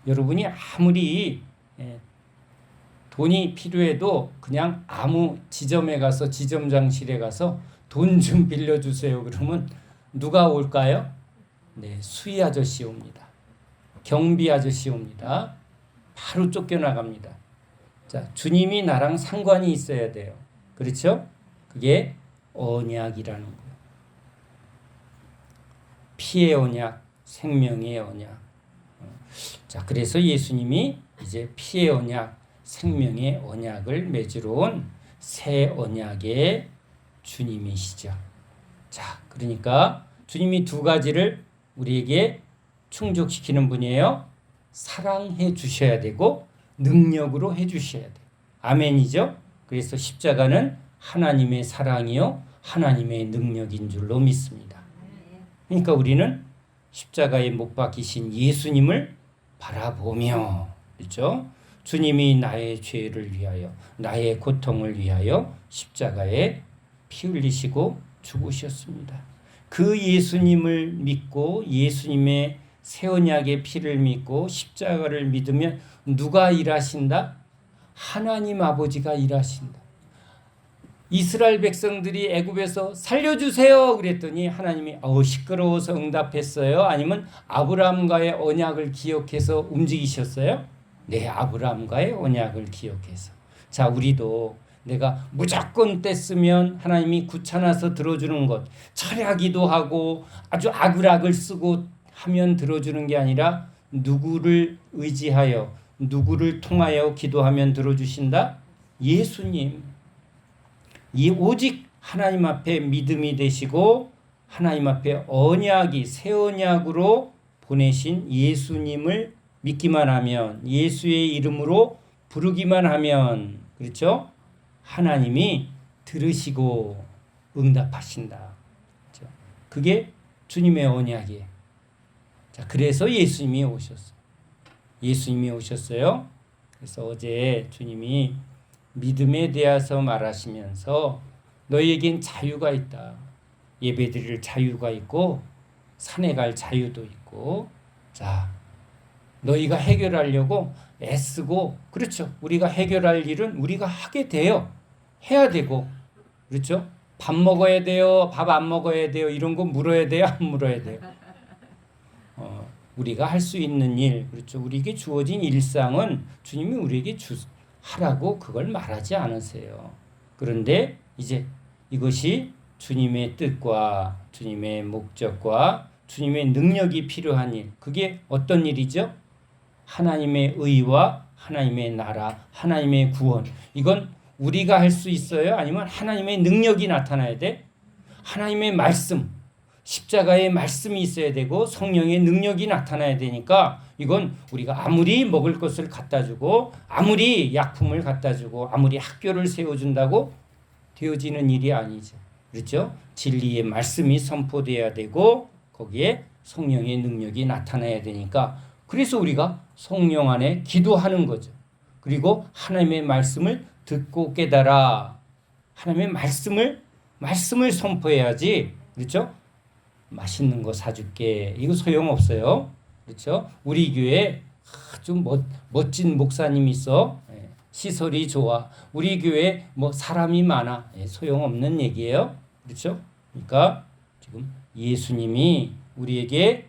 여러분이 아무리 돈이 필요해도 그냥 아무 지점에 가서, 지점장실에 가서 돈 좀 빌려주세요 그러면 누가 올까요? 네, 수의 아저씨 옵니다. 경비 아저씨 옵니다. 바로 쫓겨나갑니다. 자, 주님이 나랑 상관이 있어야 돼요. 그렇죠? 그게 언약이라는 거예요. 피의 언약, 생명의 언약. 자, 그래서 예수님이 이제 피의 언약, 생명의 언약을 맺으러 온 새 언약의 주님이시죠. 자, 그러니까 주님이 두 가지를 우리에게 충족시키는 분이에요. 사랑해 주셔야 되고 능력으로 해 주셔야 돼요. 아멘이죠? 그래서 십자가는 하나님의 사랑이요 하나님의 능력인 줄로 믿습니다. 그러니까 우리는 십자가에 못 박히신 예수님을 바라보며, 그렇죠? 주님이 나의 죄를 위하여, 나의 고통을 위하여 십자가에 피 흘리시고 죽으셨습니다. 그 예수님을 믿고 예수님의 새 언약의 피를 믿고 십자가를 믿으면 누가 일하신다? 하나님 아버지가 일하신다. 이스라엘 백성들이 애굽에서 살려주세요 그랬더니 하나님이 시끄러워서 응답했어요? 아니면 아브라함과의 언약을 기억해서 움직이셨어요? 네, 아브라함과의 언약을 기억해서. 자, 우리도 내가 무조건 뗐으면 하나님이 귀찮아서 들어주는 것, 철야기도 하고 아주 악을 쓰고 하면 들어주는 게 아니라 누구를 의지하여, 누구를 통하여 기도하면 들어주신다? 예수님. 이 오직 하나님 앞에 믿음이 되시고 하나님 앞에 언약이 새 언약으로 보내신 예수님을 믿기만 하면, 예수의 이름으로 부르기만 하면, 그렇죠? 하나님이 들으시고 응답하신다. 그렇죠? 그게 주님의 언약이에요. 자, 그래서 예수님이 오셨어요. 예수님이 오셨어요. 그래서 어제 주님이 믿음에 대해서 말하시면서 너희에겐 자유가 있다. 예배드릴 자유가 있고 산에 갈 자유도 있고, 자, 너희가 해결하려고 애쓰고, 그렇죠? 우리가 해결할 일은 우리가 하게 돼요. 해야 되고, 그렇죠? 밥 먹어야 돼요, 밥 안 먹어야 돼요, 이런 거 물어야 돼요, 안 물어야 돼요? 우리가 할 수 있는 일, 그렇죠. 우리에게 주어진 일상은 주님이 우리에게 하라고 그걸 말하지 않으세요. 그런데 이제 이것이 주님의 뜻과 주님의 목적과 주님의 능력이 필요한 일, 그게 어떤 일이죠? 하나님의 의와 하나님의 나라, 하나님의 구원. 이건 우리가 할 수 있어요? 아니면 하나님의 능력이 나타나야 돼? 하나님의 말씀, 십자가의 말씀이 있어야 되고 성령의 능력이 나타나야 되니까 이건 우리가 아무리 먹을 것을 갖다 주고 아무리 약품을 갖다 주고 아무리 학교를 세워준다고 되어지는 일이 아니죠. 그렇죠? 진리의 말씀이 선포돼야 되고 거기에 성령의 능력이 나타나야 되니까 그래서 우리가 성령 안에 기도하는 거죠. 그리고 하나님의 말씀을 듣고 깨달아. 하나님의 말씀을 선포해야지. 그렇죠? 맛있는 거 사줄게. 이거 소용없어요. 그렇죠? 우리 교회에 아주 멋진 목사님이 있어. 시설이 좋아. 우리 교회에 사람이 많아. 소용없는 얘기예요. 그렇죠? 그러니까 지금 예수님이 우리에게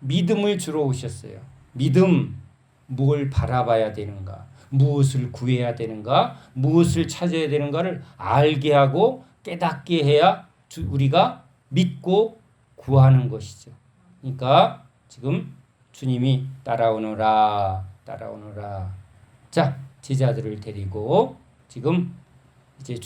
믿음을 주러 오셨어요. 믿음, 뭘 바라봐야 되는가? 무엇을 구해야 되는가? 무엇을 찾아야 되는가를 알게 하고 깨닫게 해야 우리가 믿고 구하는 것이죠. 그러니까 지금 주님이 따라오너라. 자, 제자들을 데리고 지금 이제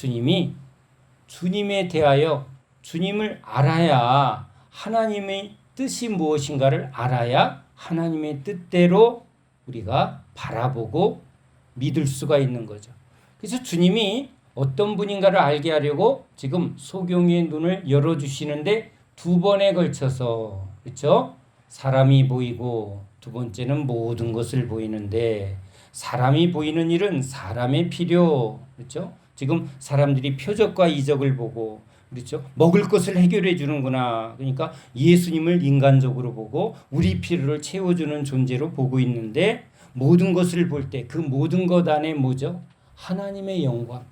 주님에 대하여 주님을 알아야 하나님의 뜻이 무엇인가를 알아야 하나님의 뜻대로 우리가 바라보고 믿을 수가 있는 거죠. 그래서 주님이 어떤 분인가를 알게 하려고 지금 소경의 눈을 열어주시는데 두 번에 걸쳐서, 그렇죠? 사람이 보이고 두 번째는 모든 것을 보이는데 사람이 보이는 일은 사람의 필요, 그렇죠? 지금 사람들이 표적과 이적을 보고, 그렇죠? 먹을 것을 해결해 주는구나. 그러니까 예수님을 인간적으로 보고 우리 필요를 채워주는 존재로 보고 있는데 모든 것을 볼 때 그 모든 것 안에 뭐죠? 하나님의 영광.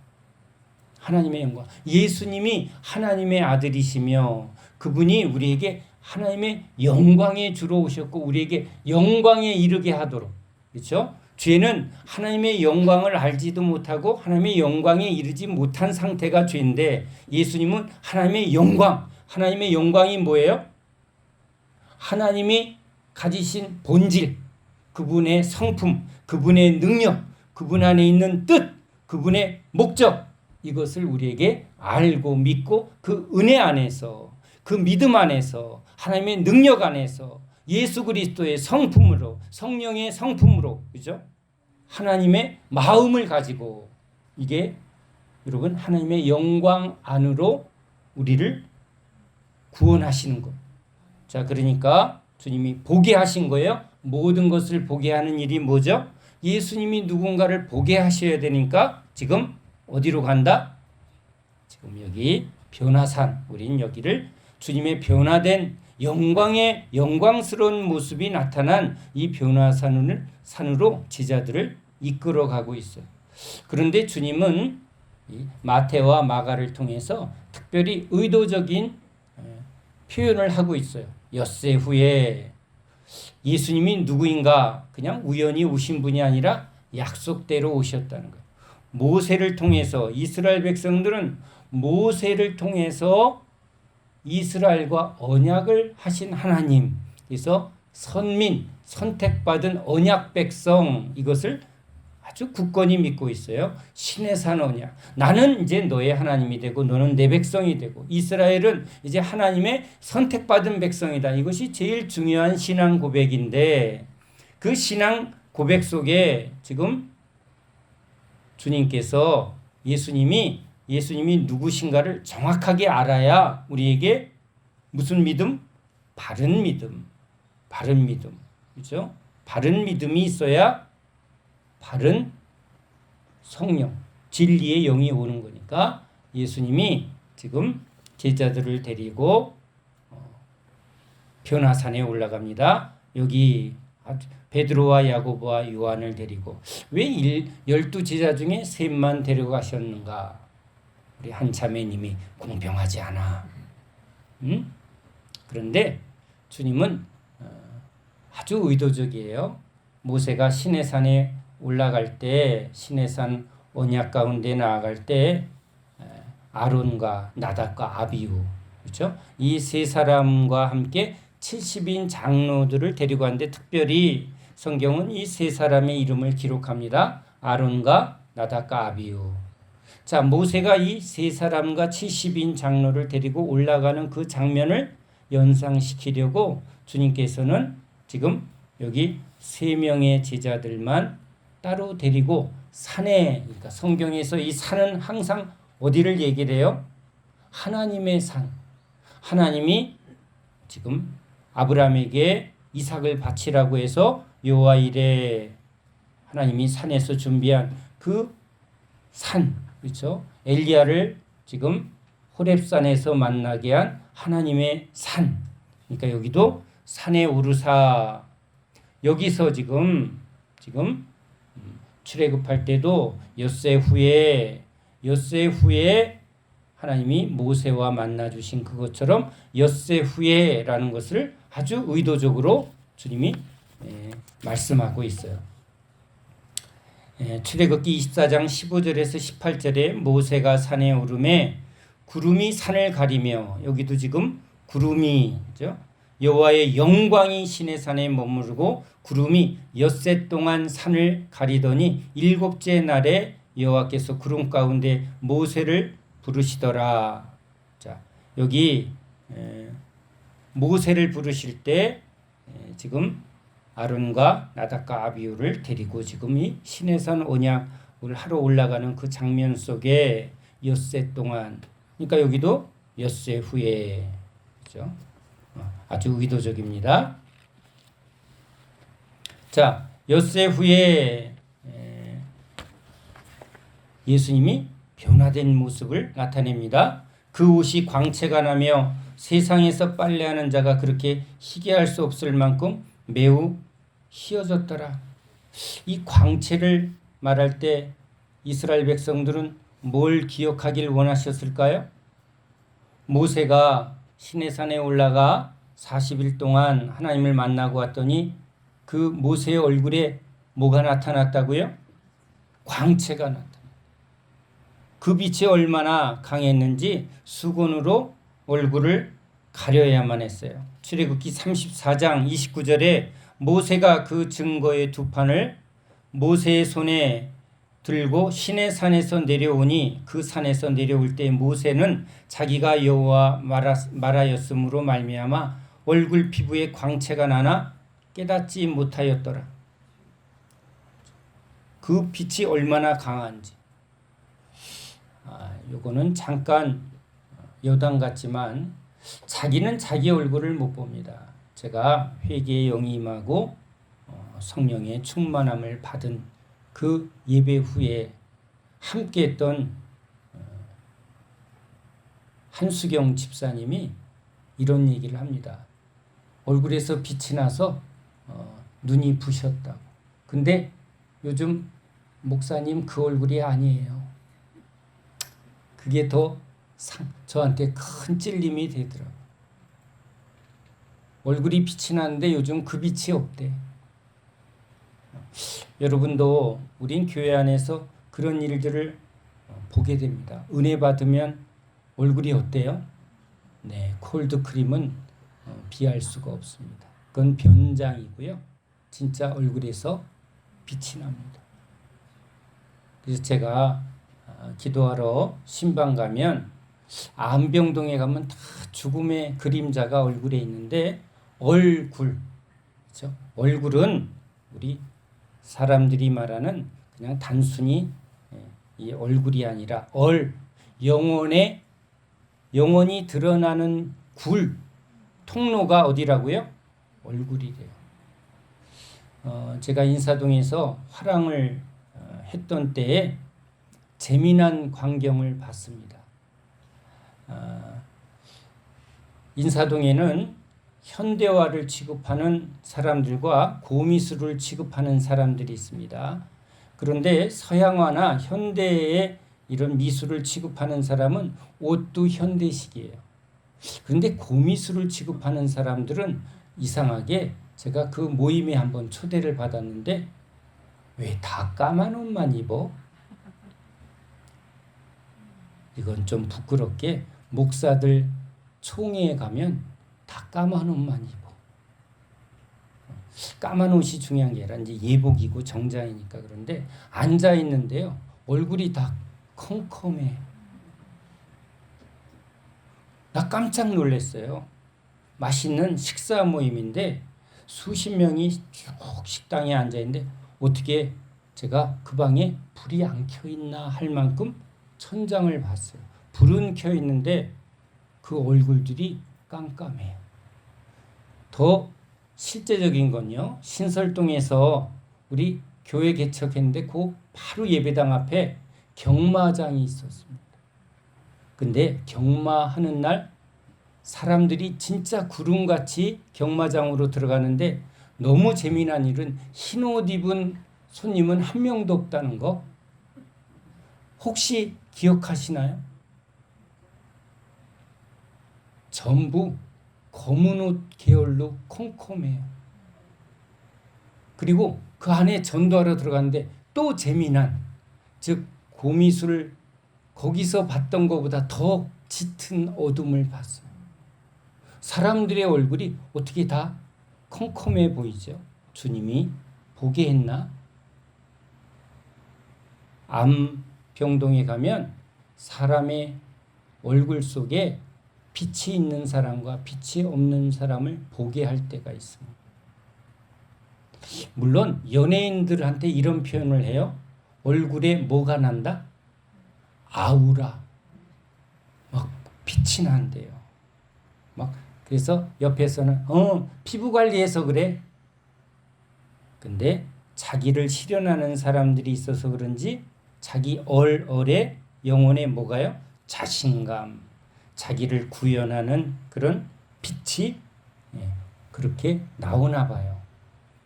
예수님이 하나님의 아들이시며 그분이 우리에게 하나님의 영광에 주러 오셨고 우리에게 영광에 이르게 하도록, 그렇죠? 죄는 하나님의 영광을 알지도 못하고 하나님의 영광에 이르지 못한 상태가 죄인데 예수님은 하나님의 영광이 뭐예요? 하나님이 가지신 본질, 그분의 성품, 그분의 능력, 그분 안에 있는 뜻, 그분의 목적, 이것을 우리에게 알고 믿고 그 은혜 안에서, 그 믿음 안에서, 하나님의 능력 안에서 예수 그리스도의 성품으로, 성령의 성품으로, 그죠? 하나님의 마음을 가지고 이게 여러분 하나님의 영광 안으로 우리를 구원하시는 것. 자, 그러니까 주님이 보게 하신 거예요. 모든 것을 보게 하는 일이 뭐죠? 예수님이 누군가를 보게 하셔야 되니까 지금 어디로 간다? 지금 여기 변화산, 우린 여기를 주님의 변화된 영광스러운 모습이 나타난 이 변화산으로 제자들을 이끌어가고 있어요. 그런데 주님은 마태와 마가를 통해서 특별히 의도적인 표현을 하고 있어요. 엿새 후에 예수님이 누구인가 그냥 우연히 오신 분이 아니라 약속대로 오셨다는 거예요. 모세를 통해서 이스라엘 백성들은 모세를 통해서 이스라엘과 언약을 하신 하나님, 그래서 선택받은 언약 백성, 이것을 아주 굳건히 믿고 있어요. 신의 산 언약. 나는 이제 너의 하나님이 되고 너는 내 백성이 되고 이스라엘은 이제 하나님의 선택받은 백성이다. 이것이 제일 중요한 신앙 고백인데 그 신앙 고백 속에 지금 주님께서 예수님이 누구신가를 정확하게 알아야 우리에게 무슨 믿음? 바른 믿음. 그렇죠? 바른 믿음이 있어야 바른 성령, 진리의 영이 오는 거니까 예수님이 지금 제자들을 데리고 변화산에 올라갑니다. 여기 베드로와 야고보와 요한을 데리고 왜 12제자 중에 셋만 데려가셨는가? 우리 한 자매님이 공평하지 않아. 그런데 주님은 아주 의도적이에요. 모세가 시내산에 올라갈 때, 시내산 언약 가운데 나아갈 때 아론과 나답과 아비후, 그렇죠? 이 세 사람과 함께 70인 장로들을 데리고 왔는데 특별히 성경은 이 세 사람의 이름을 기록합니다. 아론과 나답과 아비후. 자, 모세가 이 세 사람과 70인 장로를 데리고 올라가는 그 장면을 연상시키려고 주님께서는 지금 여기 세 명의 제자들만 따로 데리고 산에, 그러니까 성경에서 이 산은 항상 어디를 얘기를 해요? 하나님의 산. 하나님이 지금 아브라함에게 이삭을 바치라고 해서 여호와 이레, 하나님이 산에서 준비한 그 산, 그렇죠? 엘리야를 지금 호렙산에서 만나게 한 하나님의 산. 그러니까 여기도 산에 오르사, 여기서 지금 출애굽할 때도 엿새 후에 하나님이 모세와 만나 주신 그것처럼 엿새 후에라는 것을 아주 의도적으로 주님이 말씀하고 있어요. 출애굽기 24장 15절에서 18절에 모세가 산에 오르매 구름이 산을 가리며, 여기도 지금 구름이, 그죠? 여호와의 영광이 시내산에 머무르고 구름이 엿새 동안 산을 가리더니 일곱째 날에 여호와께서 구름 가운데 모세를 부르시더라. 자, 여기 모세를 부르실 때 지금 아론과 나답과 아비후를 데리고 지금 이 시내산 언약을 하러 올라가는 그 장면 속에 엿새 동안, 그러니까 여기도 엿새 후에, 그렇죠? 아주 의도적입니다. 자, 엿새 후에 예수님이 변화된 모습을 나타냅니다. 그 옷이 광채가 나며 세상에서 빨래하는 자가 그렇게 희게할 수 없을 만큼 매우 희어졌더라. 이 광채를 말할 때 이스라엘 백성들은 뭘 기억하길 원하셨을까요? 모세가 시내산에 올라가 40일 동안 하나님을 만나고 왔더니 그 모세의 얼굴에 뭐가 나타났다고요? 광채가 나타났다. 그 빛이 얼마나 강했는지 수건으로 얼굴을 가려야만 했어요. 출애굽기 34장 29절에 모세가 그 증거의 두 판을 모세의 손에 들고 시내산에서 내려오니 그 산에서 내려올 때 모세는 자기가 여호와 말하였으므로 말미암아 얼굴 피부에 광채가 나나 깨닫지 못하였더라. 그 빛이 얼마나 강한지. 요거는 잠깐 여담 같지만 자기는 자기 얼굴을 못 봅니다. 제가 회개의 영이 임하고 성령의 충만함을 받은 그 예배 후에 함께했던 한수경 집사님이 이런 얘기를 합니다. 얼굴에서 빛이 나서 눈이 부셨다고. 근데 요즘 목사님 그 얼굴이 아니에요. 그게 더 저한테 큰 찔림이 되더라고요. 얼굴이 빛이 나는데 요즘 그 빛이 없대. 여러분도 우린 교회 안에서 그런 일들을 보게 됩니다. 은혜 받으면 얼굴이 어때요? 네, 콜드크림은 비할 수가 없습니다. 그건 변장이고요. 진짜 얼굴에서 빛이 납니다. 그래서 제가 기도하러 신방 가면 안병동에 가면 다 죽음의 그림자가 얼굴에 있는데 얼굴, 그렇죠? 얼굴은 우리 사람들이 말하는 그냥 단순히 이 얼굴이 아니라 영혼이 드러나는 통로가 어디라고요? 얼굴이래요. 제가 인사동에서 화랑을 했던 때에 재미난 광경을 봤습니다. 인사동에는 현대화를 취급하는 사람들과 고미술을 취급하는 사람들이 있습니다. 그런데 서양화나 현대의 이런 미술을 취급하는 사람은 옷도 현대식이에요. 그런데 고미술을 취급하는 사람들은 이상하게 제가 그 모임에 한번 초대를 받았는데 왜 다 까만 옷만 입어? 이건 좀 부끄럽게 목사들 총회에 가면 다 까만 옷만 입어. 까만 옷이 중요한 게 아니라 이제 예복이고 정장이니까. 그런데 앉아 있는데요, 얼굴이 다 컴컴해. 나 깜짝 놀랐어요. 맛있는 식사 모임인데 수십 명이 쭉 식당에 앉아 있는데 어떻게 제가 그 방에 불이 안 켜 있나 할 만큼 천장을 봤어요. 불은 켜 있는데 그 얼굴들이 깜깜해요. 더 실제적인 건요, 신설동에서 우리 교회 개척했는데 그 바로 예배당 앞에 경마장이 있었습니다. 근데 경마하는 날 사람들이 진짜 구름같이 경마장으로 들어가는데 너무 재미난 일은 흰 옷 입은 손님은 한 명도 없다는 거 혹시 기억하시나요? 전부 검은 옷 계열로 컴컴해요. 그리고 그 안에 전도하러 들어갔는데 또 재미난, 즉 고미술 거기서 봤던 것보다 더 짙은 어둠을 봤어요. 사람들의 얼굴이 어떻게 다 컴컴해 보이죠? 주님이 보게 했나? 암병동에 가면 사람의 얼굴 속에 빛이 있는 사람과 빛이 없는 사람을 보게 할 때가 있습니다. 물론 연예인들한테 이런 표현을 해요. 얼굴에 뭐가 난다? 아우라. 막 빛이 난대요. 막 그래서 옆에서는 피부 관리해서 그래. 근데 자기를 실현하는 사람들이 있어서 그런지 자기 얼에 영혼에 뭐가요? 자신감, 자기를 구현하는 그런 빛이 그렇게 나오나 봐요.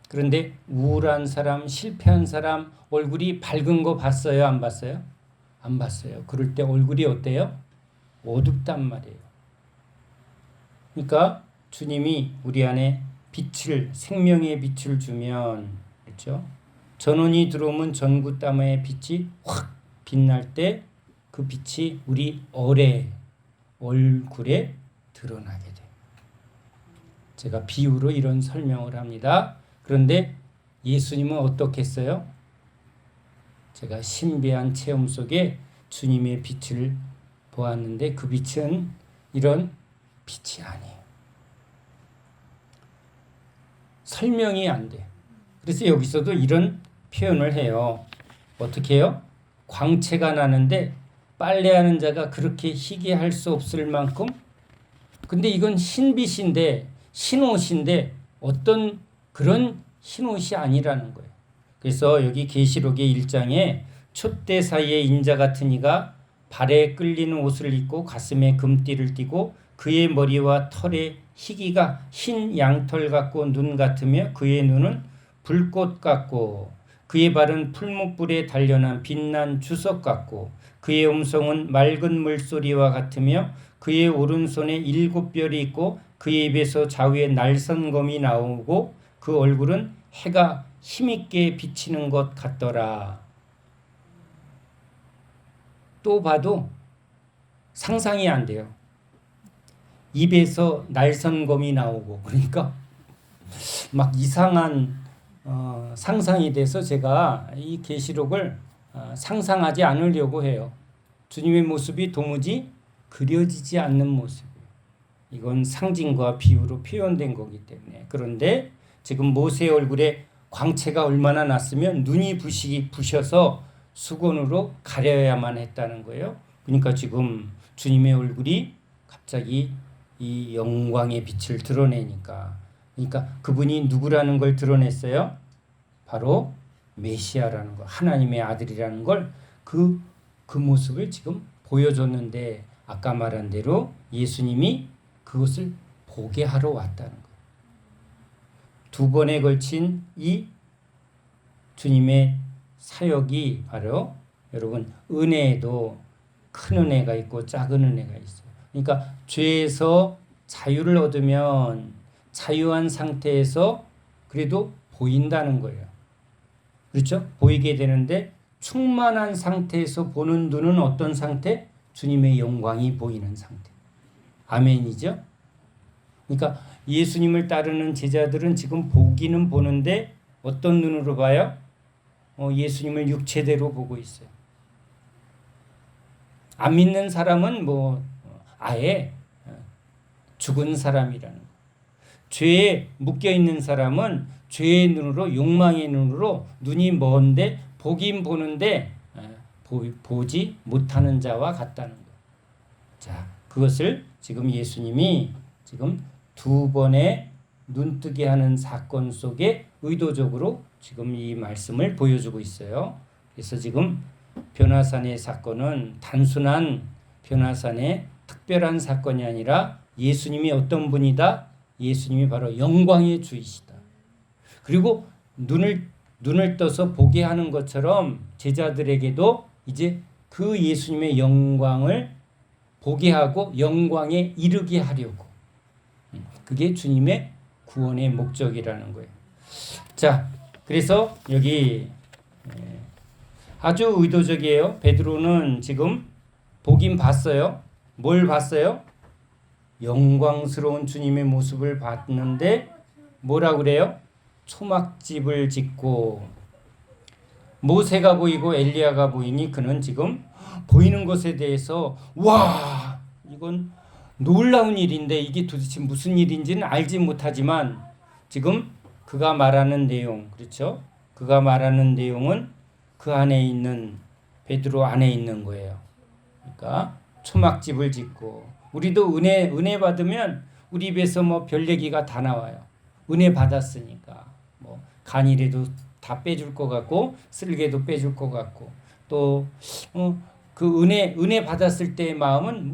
그런데 우울한 사람, 실패한 사람 얼굴이 밝은 거 봤어요? 안 봤어요? 안 봤어요. 그럴 때 얼굴이 어때요? 어둡단 말이에요. 그러니까 주님이 우리 안에 빛을, 생명의 빛을 주면, 그렇죠? 전원이 들어오면 전구 땀의 빛이 확 빛날 때 그 빛이 우리 얼굴에 드러나게 돼요. 제가 비유로 이런 설명을 합니다. 그런데 예수님은 어떻게 했어요? 제가 신비한 체험 속에 주님의 빛을 보았는데 그 빛은 이런 빛이 아니에요. 설명이 안 돼. 그래서 여기서도 이런 표현을 해요. 어떻게 해요? 광채가 나는데 빨래하는 자가 그렇게 희게 할 수 없을 만큼, 근데 이건 흰빛인데 흰옷인데 어떤 그런 흰옷이 아니라는 거예요. 그래서 여기 계시록의 1장에 촛대 사이에 인자 같은 이가 발에 끌리는 옷을 입고 가슴에 금띠를 띠고 그의 머리와 털에 희기가 흰 양털 같고 눈 같으며 그의 눈은 불꽃 같고 그의 발은 풀무불에 단련한 빛난 주석 같고 그의 음성은 맑은 물소리와 같으며 그의 오른손에 7별이 있고 그의 입에서 좌우에 날선검이 나오고 그 얼굴은 해가 힘있게 비치는 것 같더라. 또 봐도 상상이 안 돼요. 입에서 날선검이 나오고 그러니까 막 이상한 상상이 돼서 제가 이 계시록을 상상하지 않으려고 해요. 주님의 모습이 도무지 그려지지 않는 모습이에요. 이건 상징과 비유로 표현된 거기 때문에. 그런데 지금 모세의 얼굴에 광채가 얼마나 났으면 눈이 부셔서 수건으로 가려야만 했다는 거예요. 그러니까 지금 주님의 얼굴이 갑자기 이 영광의 빛을 드러내니까, 그러니까 그분이 누구라는 걸 드러냈어요. 바로 메시아라는 거, 하나님의 아들이라는 걸 그 모습을 지금 보여줬는데 아까 말한 대로 예수님이 그것을 보게 하러 왔다는 거예요. 두 번에 걸친 이 주님의 사역이 바로 여러분 은혜에도 큰 은혜가 있고 작은 은혜가 있어요. 그러니까 죄에서 자유를 얻으면 자유한 상태에서 그래도 보인다는 거예요. 그렇죠? 보이게 되는데 충만한 상태에서 보는 눈은 어떤 상태? 주님의 영광이 보이는 상태. 아멘이죠? 그러니까 예수님을 따르는 제자들은 지금 보기는 보는데 어떤 눈으로 봐요? 예수님을 육체대로 보고 있어요. 안 믿는 사람은 뭐 아예 죽은 사람이라는 거예요. 죄에 묶여 있는 사람은 죄의 눈으로, 욕망의 눈으로 눈이 먼데 보긴 보는데 보지 못하는 자와 같다는 거예요. 자, 그것을 지금 예수님이 지금 두 번의 눈뜨게 하는 사건 속에 의도적으로 지금 이 말씀을 보여주고 있어요. 그래서 지금 변화산의 사건은 단순한 변화산의 특별한 사건이 아니라 예수님이 어떤 분이다? 예수님이 바로 영광의 주이시다. 그리고 눈을 떠서 보게 하는 것처럼 제자들에게도 이제 그 예수님의 영광을 보게 하고 영광에 이르게 하려고. 그게 주님의 구원의 목적이라는 거예요. 자, 그래서 여기 아주 의도적이에요. 베드로는 지금 보긴 봤어요. 뭘 봤어요? 영광스러운 주님의 모습을 봤는데 뭐라 그래요? 초막집을 짓고 모세가 보이고 엘리야가 보이니 그는 지금 보이는 것에 대해서 와, 이건 놀라운 일인데 이게 도대체 무슨 일인지는 알지 못하지만 지금 그가 말하는 내용, 그렇죠? 그가 말하는 내용은 그 안에 있는 베드로 안에 있는 거예요. 그러니까 초막집을 짓고 우리도 은혜 받으면 우리 입에서 뭐 별 얘기가 다 나와요. 은혜 받았으니까 뭐 간이라도 다 빼줄 것 같고 쓸개도 빼줄 것 같고 또 그 은혜 받았을 때의 마음은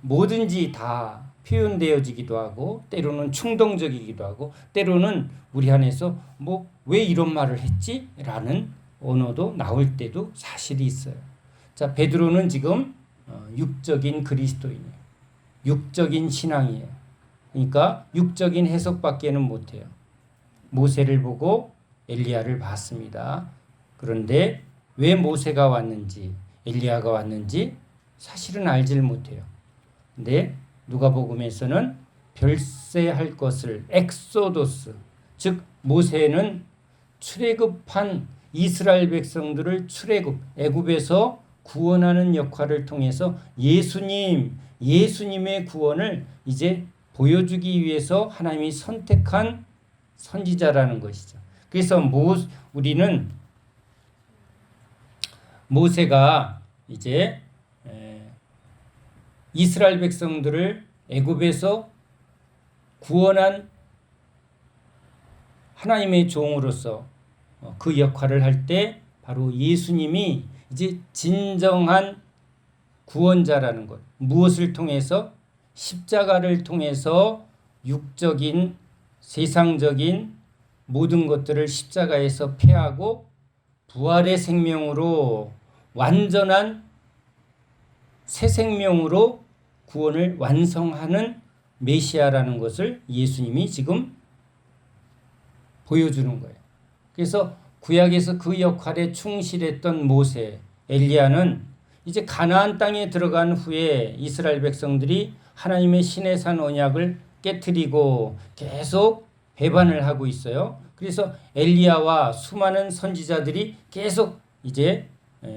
뭐든지 다 표현되어지기도 하고 때로는 충동적이기도 하고 때로는 우리 안에서 뭐 왜 이런 말을 했지? 라는 언어도 나올 때도 사실이 있어요. 자, 베드로는 지금 육적인 그리스도인이에요. 육적인 신앙이에요. 그러니까 육적인 해석밖에는 못해요. 모세를 보고 엘리야를 봤습니다. 그런데 왜 모세가 왔는지 엘리야가 왔는지 사실은 알질 못해요. 근데 누가복음에서는 별세할 것을 엑소도스, 즉 모세는 출애굽한 이스라엘 백성들을 애굽에서 구원하는 역할을 통해서 예수님의 구원을 이제 보여주기 위해서 하나님이 선택한 선지자라는 것이죠. 그래서 우리는 모세가 이제 이스라엘 백성들을 애굽에서 구원한 하나님의 종으로서 그 역할을 할 때 바로 예수님이 이제 진정한 구원자라는 것. 무엇을 통해서? 십자가를 통해서 육적인 세상적인 모든 것들을 십자가에서 폐하고 부활의 생명으로 완전한 새 생명으로 구원을 완성하는 메시아라는 것을 예수님이 지금 보여주는 거예요. 그래서 구약에서 그 역할에 충실했던 모세, 엘리야는 이제 가나안 땅에 들어간 후에 이스라엘 백성들이 하나님의 시내산 언약을 깨트리고 계속 배반을 하고 있어요. 그래서 엘리야와 수많은 선지자들이 계속 이제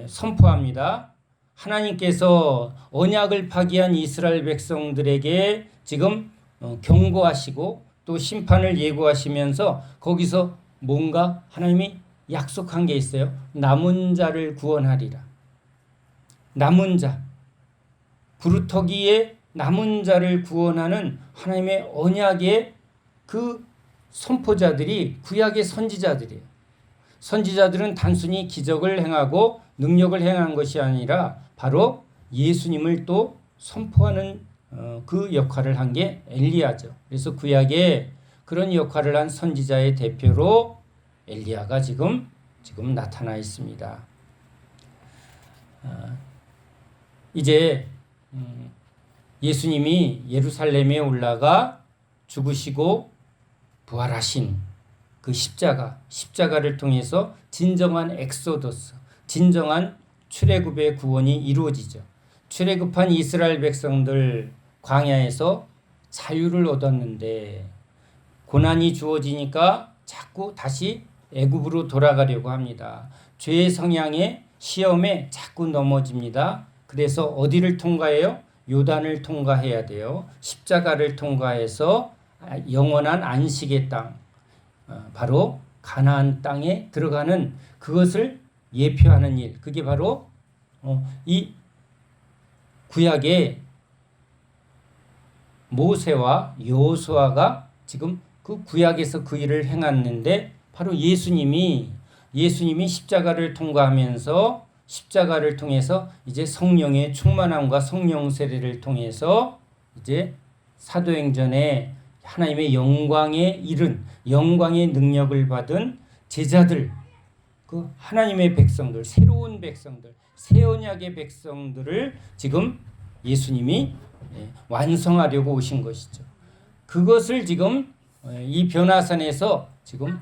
선포합니다. 하나님께서 언약을 파기한 이스라엘 백성들에게 지금 경고하시고 또 심판을 예고하시면서 거기서 뭔가 하나님이 약속한 게 있어요. 남은 자를 구원하리라. 남은 자, 부르터기에 남은 자를 구원하는 하나님의 언약의 그 선포자들이 구약의 선지자들이에요. 선지자들은 단순히 기적을 행하고 능력을 행한 것이 아니라 바로 예수님을 또 선포하는 그 역할을 한 게 엘리야죠. 그래서 구약에 그런 역할을 한 선지자의 대표로 엘리야가 지금 나타나 있습니다. 이제 예수님이 예루살렘에 올라가 죽으시고 부활하신 그 십자가를 통해서 진정한 엑소더스, 진정한 출애굽의 구원이 이루어지죠. 출애굽한 이스라엘 백성들 광야에서 자유를 얻었는데 고난이 주어지니까 자꾸 다시 애굽으로 돌아가려고 합니다. 죄의 성향에 시험에 자꾸 넘어집니다. 그래서 어디를 통과해요? 요단을 통과해야 돼요. 십자가를 통과해서 영원한 안식의 땅, 바로 가나안 땅에 들어가는 그것을 예표하는 일, 그게 바로 이 구약의 모세와 여호수아가 지금 그 구약에서 그 일을 행했는데, 바로 예수님이 십자가를 통과하면서 십자가를 통해서 이제 성령의 충만함과 성령 세례를 통해서 이제 사도행전에 하나님의 영광에 이른, 영광의 능력을 받은 제자들, 그 하나님의 백성들, 새로운 백성들, 새 언약의 백성들을 지금 예수님이 완성하려고 오신 것이죠. 그것을 지금 이 변화산에서 지금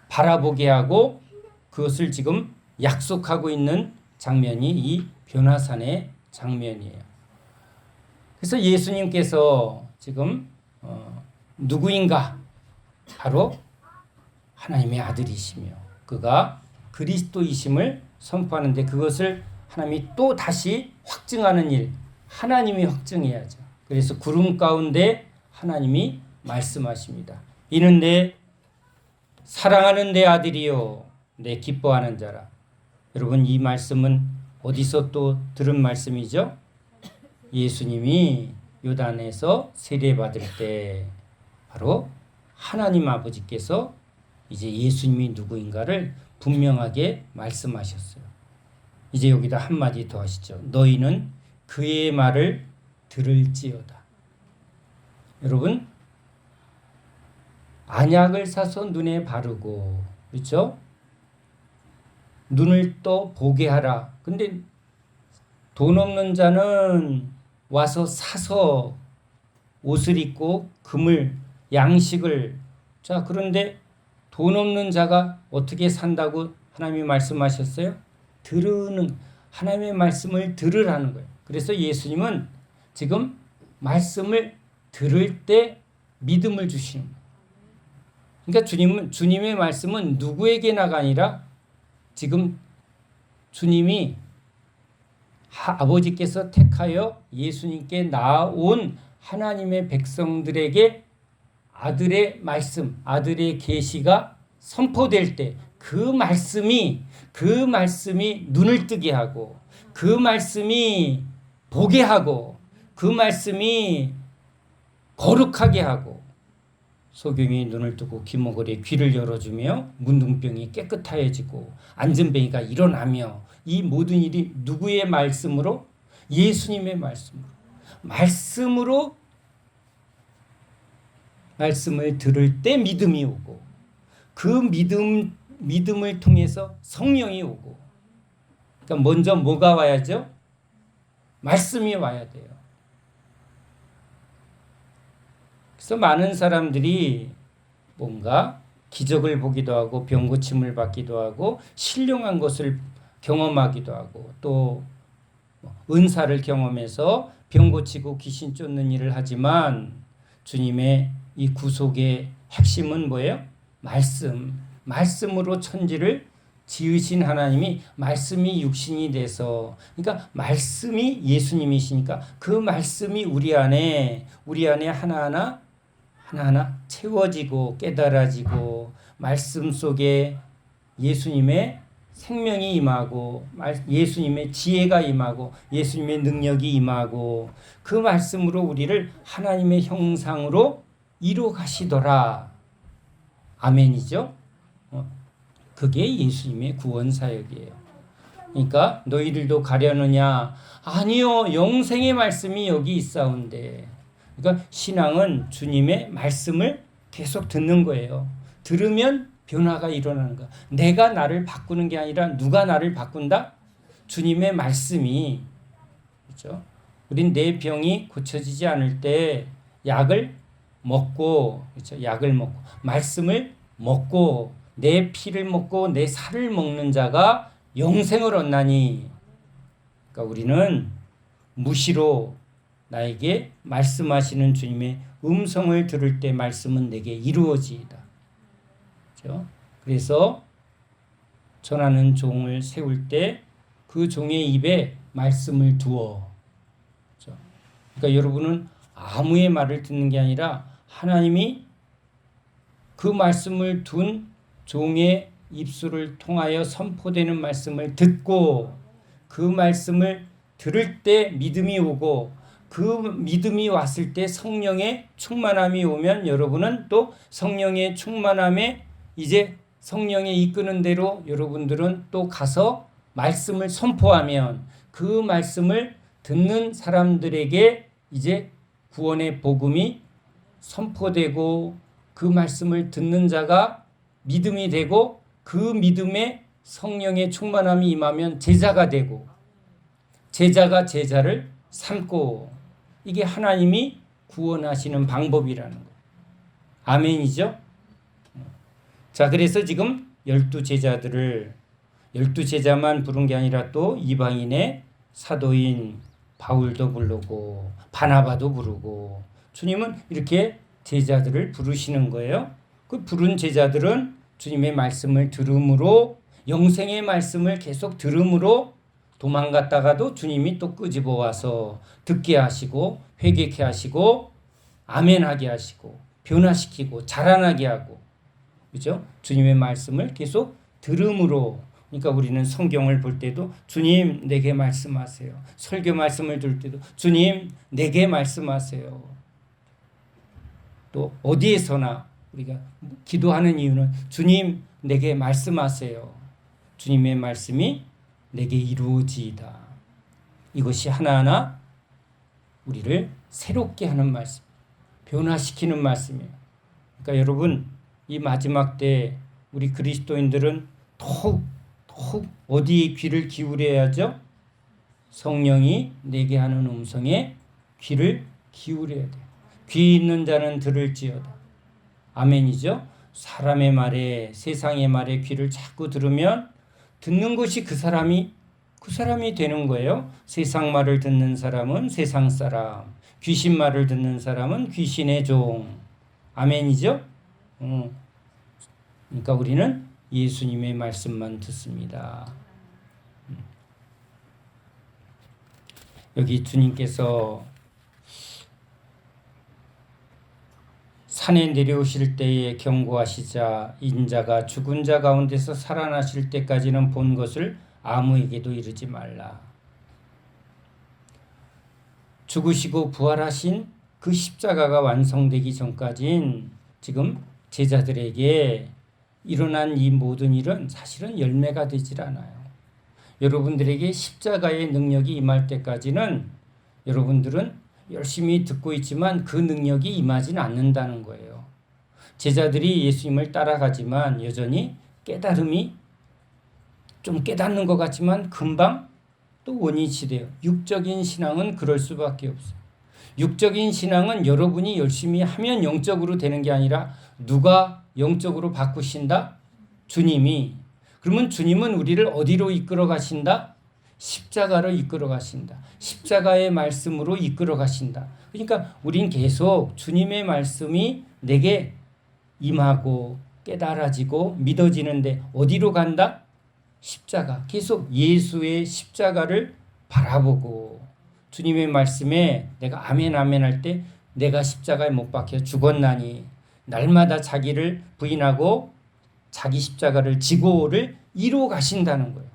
바라보게 하고 그것을 지금 약속하고 있는 장면이 이 변화산의 장면이에요. 그래서 예수님께서 지금 누구인가? 바로 하나님의 아들이시며 그가 그리스도이심을 선포하는데, 그것을 하나님이 또 다시 확증하는 일, 하나님이 확증해야죠. 그래서 구름 가운데 하나님이 말씀하십니다. 이는 내 사랑하는 내 아들이요 내 기뻐하는 자라. 여러분, 이 말씀은 어디서 또 들은 말씀이죠? 예수님이 요단에서 세례받을 때 바로 하나님 아버지께서 이제 예수님이 누구인가를 분명하게 말씀하셨어요. 이제 여기다 한마디 더 하시죠. 너희는 그의 말을 들을지어다. 여러분, 안약을 사서 눈에 바르고, 그렇죠? 눈을 또 보게 하라. 근데 돈 없는 자는 와서 사서 옷을 입고 금을, 양식을, 자, 그런데 돈 없는 자가 어떻게 산다고 하나님이 말씀하셨어요? 하나님의 말씀을 들으라는 거예요. 그래서 예수님은 지금 말씀을 들을 때 믿음을 주시는 거예요. 그러니까 주님의 말씀은 누구에게나가 아니라 지금 주님이 아버지께서 택하여 예수님께 나온 하나님의 백성들에게 아들의 말씀, 아들의 계시가 선포될 때 그 말씀이 눈을 뜨게 하고, 그 말씀이 보게 하고, 그 말씀이 거룩하게 하고, 소경이 눈을 뜨고 귀머거리에 귀를 열어주며 문둥병이 깨끗하여지고 안전뱅이가 일어나며, 이 모든 일이 누구의 말씀으로? 예수님의 말씀으로 말씀을 들을 때 믿음이 오고, 그 믿음을 통해서 성령이 오고. 그러니까 먼저 뭐가 와야죠? 말씀이 와야 돼요. 그래서 많은 사람들이 뭔가 기적을 보기도 하고 병 고침을 받기도 하고 신령한 것을 경험하기도 하고 또 은사를 경험해서 병 고치고 귀신 쫓는 일을 하지만, 주님의 이 구속의 핵심은 뭐예요? 말씀으로 천지를 지으신 하나님이 말씀이 육신이 돼서, 그러니까 말씀이 예수님이시니까 그 말씀이 우리 안에 하나하나 채워지고 깨달아지고, 말씀 속에 예수님의 생명이 임하고 예수님의 지혜가 임하고 예수님의 능력이 임하고, 그 말씀으로 우리를 하나님의 형상으로 이루어 가시더라. 아멘이죠. 그게 예수님의 구원 사역이에요. 그러니까 너희들도 가려느냐? 아니요, 영생의 말씀이 여기 있사온데. 그러니까 신앙은 주님의 말씀을 계속 듣는 거예요. 들으면 변화가 일어나는 거야. 내가 나를 바꾸는 게 아니라 누가 나를 바꾼다? 주님의 말씀이. 그렇죠? 우린 내 병이 고쳐지지 않을 때 약을 먹고, 그렇죠? 약을 먹고 말씀을 먹고 내 피를 먹고 내 살을 먹는 자가 영생을 얻나니. 그러니까 우리는 무시로 나에게 말씀하시는 주님의 음성을 들을 때 말씀은 내게 이루어지이다. 그렇죠? 그래서 전하는 종을 세울 때 그 종의 입에 말씀을 두어. 그렇죠? 그러니까 여러분은 아무의 말을 듣는 게 아니라 하나님이 그 말씀을 둔 종의 입술을 통하여 선포되는 말씀을 듣고 그 말씀을 들을 때 믿음이 오고 그 믿음이 왔을 때 성령의 충만함이 오면 여러분은 또 성령의 충만함에 이제 성령의 이끄는 대로 여러분들은 또 가서 말씀을 선포하면 그 말씀을 듣는 사람들에게 이제 구원의 복음이 선포되고 그 말씀을 듣는 자가 믿음이 되고 그 믿음에 성령의 충만함이 임하면 제자가 되고 제자가 제자를 삼고 이게 하나님이 구원하시는 방법이라는 거예요. 아멘이죠? 자, 그래서 지금 12제자들을 12제자만 부른 게 아니라 또 이방인의 사도인 바울도 부르고 바나바도 부르고 주님은 이렇게 제자들을 부르시는 거예요. 그 부른 제자들은 주님의 말씀을 들음으로 영생의 말씀을 계속 들음으로 도망갔다가도 주님이 또 끄집어 와서 듣게 하시고 회개케 하시고 아멘하게 하시고 변화시키고 자라나게 하고 그죠? 주님의 말씀을 계속 들음으로 그러니까 우리는 성경을 볼 때도 주님 내게 말씀하세요. 설교 말씀을 들을 때도 주님 내게 말씀하세요. 또 어디에서나 우리가 기도하는 이유는 주님 내게 말씀하세요. 주님의 말씀이 내게 이루어지이다. 이것이 하나하나 우리를 새롭게 하는 말씀, 변화시키는 말씀이에요. 그러니까 여러분 이 마지막 때 우리 그리스도인들은 더욱 어디에 귀를 기울여야죠? 성령이 내게 하는 음성에 귀를 기울여야 돼요. 귀 있는 자는 들을지어다. 아멘이죠? 사람의 말에 세상의 말에 귀를 자꾸 들으면 듣는 것이 그 사람이 되는 거예요. 세상 말을 듣는 사람은 세상 사람, 귀신 말을 듣는 사람은 귀신의 종. 아멘이죠? 그러니까 우리는 예수님의 말씀만 듣습니다. 여기 주님께서 산에 내려오실 때에 경고하시자 인자가 죽은 자 가운데서 살아나실 때까지는 본 것을 아무에게도 이르지 말라. 죽으시고 부활하신 그 십자가가 완성되기 전까지는 지금 제자들에게 일어난 이 모든 일은 사실은 열매가 되질 않아요. 여러분들에게 십자가의 능력이 임할 때까지는 여러분들은 열심히 듣고 있지만 그 능력이 임하지는 않는다는 거예요. 제자들이 예수님을 따라가지만 여전히 깨달음이 좀 깨닫는 것 같지만 금방 또 원인이 돼요. 육적인 신앙은 그럴 수밖에 없어요. 육적인 신앙은 여러분이 열심히 하면 영적으로 되는 게 아니라 누가 영적으로 바꾸신다? 주님이. 그러면 주님은 우리를 어디로 이끌어 가신다? 십자가로 이끌어 가신다. 십자가의 말씀으로 이끌어 가신다. 그러니까 우린 계속 주님의 말씀이 내게 임하고 깨달아지고 믿어지는데 어디로 간다? 십자가. 계속 예수의 십자가를 바라보고 주님의 말씀에 내가 아멘 아멘 할 때 내가 십자가에 못 박혀 죽었나니 날마다 자기를 부인하고 자기 십자가를 지고를 이루어 가신다는 거예요.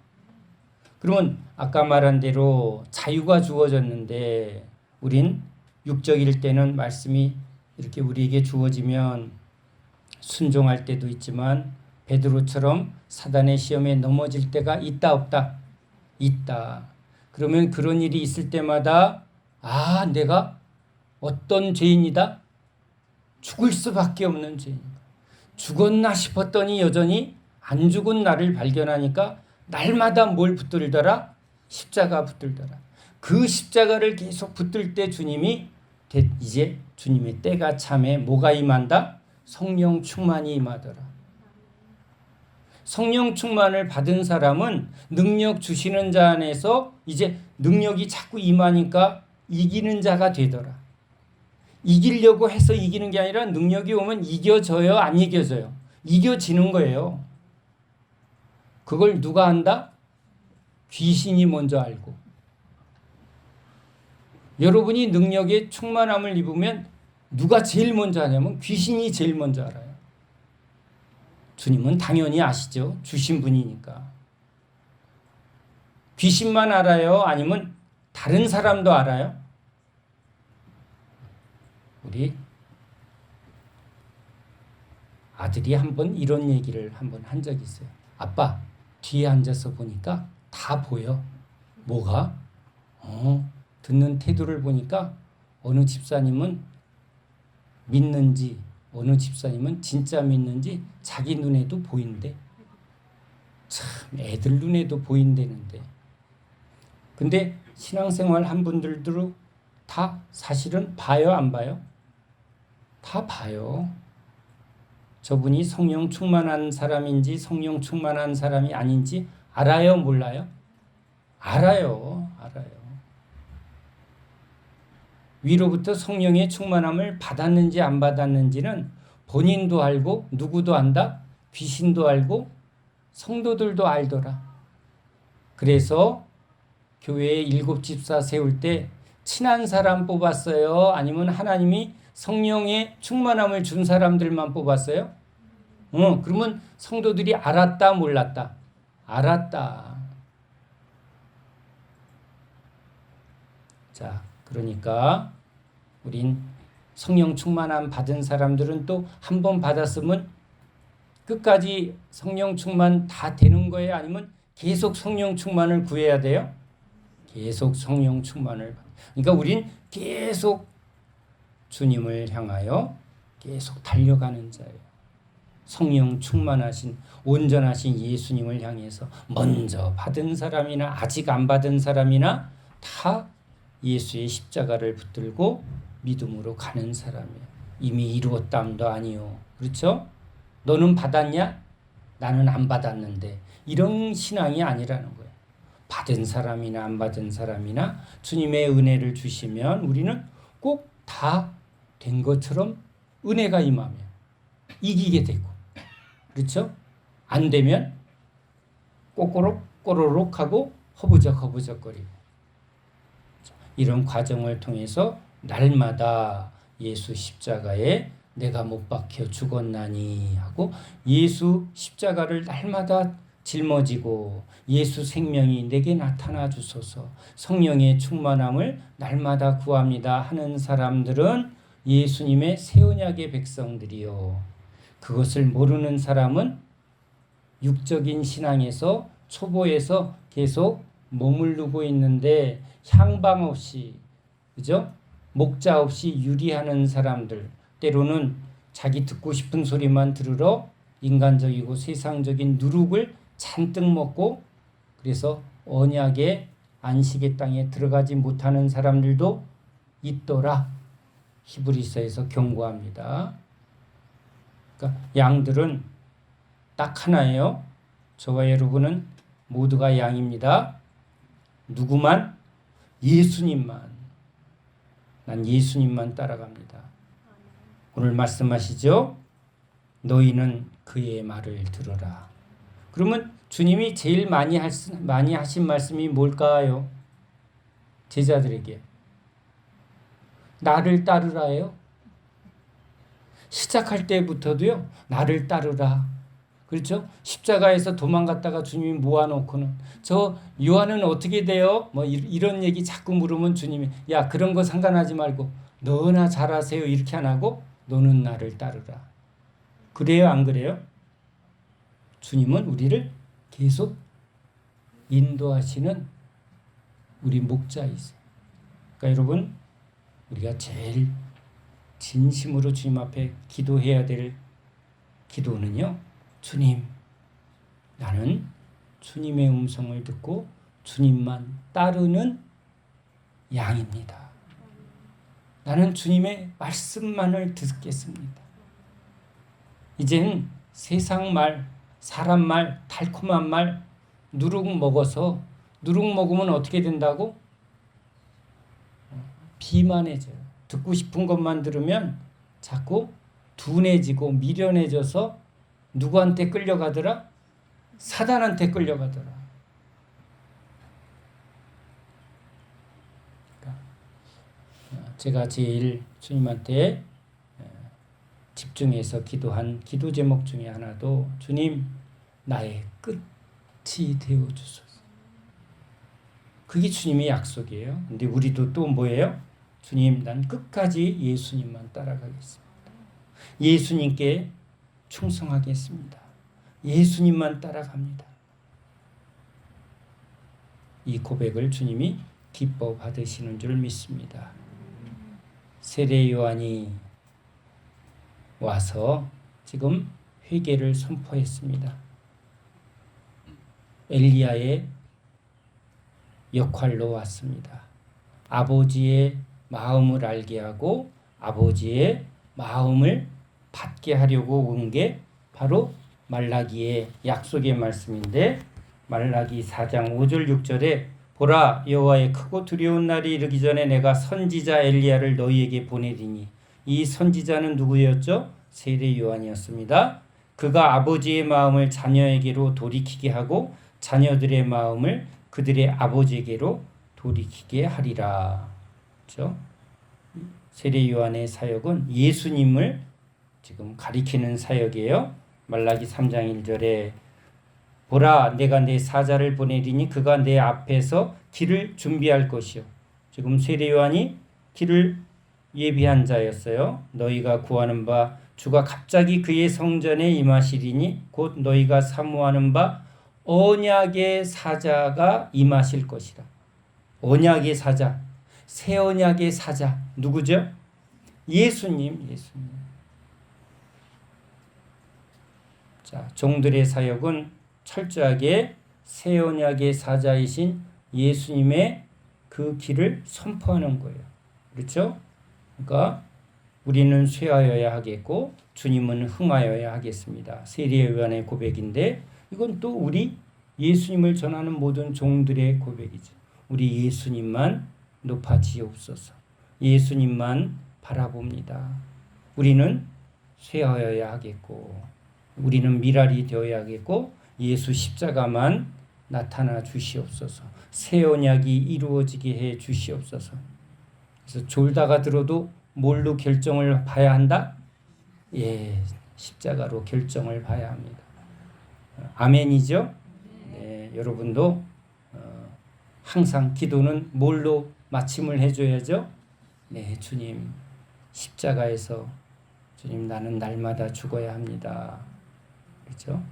그러면 아까 말한 대로 자유가 주어졌는데 우린 육적일 때는 말씀이 이렇게 우리에게 주어지면 순종할 때도 있지만 베드로처럼 사단의 시험에 넘어질 때가 있다 없다? 있다. 그러면 그런 일이 있을 때마다 내가 어떤 죄인이다? 죽을 수밖에 없는 죄인이다. 죽었나 싶었더니 여전히 안 죽은 나를 발견하니까 날마다 뭘 붙들더라? 십자가 붙들더라. 그 십자가를 계속 붙들 때 주님이 이제 주님의 때가 참에 뭐가 임한다? 성령 충만이 임하더라. 성령 충만을 받은 사람은 능력 주시는 자 안에서 이제 능력이 자꾸 임하니까 이기는 자가 되더라. 이기려고 해서 이기는 게 아니라 능력이 오면 이겨져요, 안 이겨져요? 이겨지는 거예요. 그걸 누가 안다? 귀신이 먼저 알고. 여러분이 능력의 충만함을 입으면 누가 제일 먼저 하냐면 귀신이 제일 먼저 알아요. 주님은 당연히 아시죠. 주신 분이니까. 귀신만 알아요? 아니면 다른 사람도 알아요? 우리 아들이 한번 이런 얘기를 한번 한 적이 있어요. 아빠, 뒤에 앉아서 보니까 다 보여. 뭐가? 듣는 태도를 보니까 어느 집사님은 믿는지 어느 집사님은 진짜 믿는지 자기 눈에도 보인대. 참 애들 눈에도 보인다는데. 근데 신앙생활 한 분들도 다 사실은 봐요, 안 봐요? 다 봐요. 저분이 성령 충만한 사람인지 성령 충만한 사람이 아닌지 알아요, 몰라요? 알아요. 위로부터 성령의 충만함을 받았는지 안 받았는지는 본인도 알고 누구도 안다? 귀신도 알고 성도들도 알더라. 그래서 교회에 7집사 세울 때 친한 사람 뽑았어요? 아니면 하나님이 성령의 충만함을 준 사람들만 뽑았어요? 그러면 성도들이 알았다, 몰랐다? 알았다. 자, 그러니까 우린 성령 충만함 받은 사람들은 또 한 번 받았으면 끝까지 성령 충만 다 되는 거예요? 아니면 계속 성령 충만을 구해야 돼요? 계속 성령 충만을. 그러니까 우린 계속 주님을 향하여 계속 달려가는 자예요. 성령 충만하신 온전하신 예수님을 향해서 먼저 받은 사람이나 아직 안 받은 사람이나 다 예수의 십자가를 붙들고 믿음으로 가는 사람이에요. 이미 이루었담도 아니요. 그렇죠? 너는 받았냐? 나는 안 받았는데. 이런 신앙이 아니라는 거예요. 받은 사람이나 안 받은 사람이나 주님의 은혜를 주시면 우리는 꼭 다 된 것처럼 은혜가 임하면 이기게 되고, 그렇죠? 안 되면 꼬꼬록 하고 허부적거리고. 이런 과정을 통해서 날마다 예수 십자가에 내가 못 박혀 죽었나니 하고 예수 십자가를 날마다 짊어지고 예수 생명이 내게 나타나 주소서, 성령의 충만함을 날마다 구합니다 하는 사람들은 예수님의 새 언약의 백성들이요. 그것을 모르는 사람은 육적인 신앙에서 초보에서 계속 머무르고 있는데 향방 없이, 그죠? 목자 없이 유리하는 사람들, 때로는 자기 듣고 싶은 소리만 들으러 인간적이고 세상적인 누룩을 잔뜩 먹고 그래서 언약의 안식의 땅에 들어가지 못하는 사람들도 있더라. 히브리서에서 경고합니다. 그러니까 양들은 딱 하나예요. 저와 여러분은 모두가 양입니다. 누구만? 예수님만. 난 예수님만 따라갑니다. 오늘 말씀하시죠? 너희는 그의 말을 들으라. 그러면 주님이 제일 많이 하신 말씀이 뭘까요? 제자들에게 나를 따르라예요. 시작할 때부터도요. 나를 따르라. 그렇죠? 십자가에서 도망갔다가 주님이 모아놓고는 저 요한은 어떻게 돼요? 뭐 이런 얘기 자꾸 물으면 주님이 야 그런 거 상관하지 말고 너나 잘하세요 이렇게 안 하고 너는 나를 따르라. 그래요, 안 그래요? 주님은 우리를 계속 인도하시는 우리 목자이세요. 그러니까 여러분 우리가 제일 진심으로 주님 앞에 기도해야 될 기도는요. 주님, 나는 주님의 음성을 듣고 주님만 따르는 양입니다. 나는 주님의 말씀만을 듣겠습니다. 이젠 세상 말, 사람 말, 달콤한 말 누룩 먹어서 누룩 먹으면 어떻게 된다고? 비만해져요. 듣고 싶은 것만 들으면 자꾸 둔해지고 미련해져서 누구한테 끌려가더라? 사단한테 끌려가더라. 제가 제일 주님한테 집중해서 기도한 기도 제목 중에 하나도 주님 나의 끝이 되어주소서. 그게 주님의 약속이에요. 근데 우리도 또 뭐예요? 주님 난 끝까지 예수님만 따라가겠습니다. 예수님께 충성하겠습니다. 예수님만 따라갑니다. 이 고백을 주님이 기뻐 받으시는 줄 믿습니다. 세례 요한이 와서 지금 회개를 선포했습니다. 엘리야의 역할로 왔습니다. 아버지의 마음을 알게 하고 아버지의 마음을 받게 하려고 온 게 바로 말라기의 약속의 말씀인데 말라기 4장 5절 6절에 보라 여호와의 크고 두려운 날이 이르기 전에 내가 선지자 엘리야를 너희에게 보내리니 이 선지자는 누구였죠? 세례 요한이었습니다. 그가 아버지의 마음을 자녀에게로 돌이키게 하고 자녀들의 마음을 그들의 아버지에게로 돌이키게 하리라. 그렇죠? 세례 요한의 사역은 예수님을 지금 가리키는 사역이에요. 말라기 3장 1절에 보라 내가 내 사자를 보내리니 그가 내 앞에서 길을 준비할 것이요. 지금 세례 요한이 길을 예비한 자였어요. 너희가 구하는 바 주가 갑자기 그의 성전에 임하시리니 곧 너희가 사모하는 바 언약의 사자가 임하실 것이라. 언약의 사자, 새 언약의 사자 누구죠? 예수님. 자, 종들의 사역은 철저하게 새 언약의 사자이신 예수님의 그 길을 선포하는 거예요. 그렇죠? 그러니까 우리는 쇠하여야 하겠고 주님은 흥하여야 하겠습니다. 세례 요한의 고백인데 이건 또 우리 예수님을 전하는 모든 종들의 고백이죠. 우리 예수님만 높아지옵소서. 예수님만 바라봅니다. 우리는 쇠하여야 하겠고 우리는 미랄이 되어야 하겠고 예수 십자가만 나타나 주시옵소서. 새 언약이 이루어지게 해 주시옵소서. 그래서 졸다가 들어도 뭘로 결정을 봐야 한다? 예, 십자가로 결정을 봐야 합니다. 아멘이죠? 네, 여러분도 항상 기도는 뭘로 마침을 해줘야죠? 네, 주님 십자가에서 주님 나는 날마다 죽어야 합니다. 그렇죠?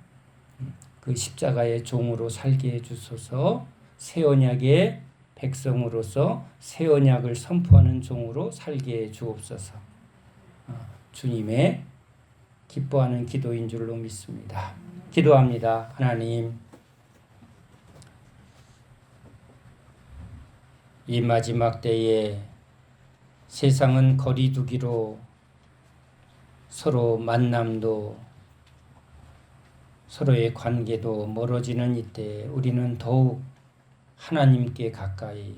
그 십자가의 종으로 살게 해주소서. 새 언약의 백성으로서 새 언약을 선포하는 종으로 살게 해 주옵소서. 주님의 기뻐하는 기도인 줄로 믿습니다. 기도합니다. 하나님, 이 마지막 때에 세상은 거리두기로 서로 만남도 서로의 관계도 멀어지는 이때 우리는 더욱 하나님께 가까이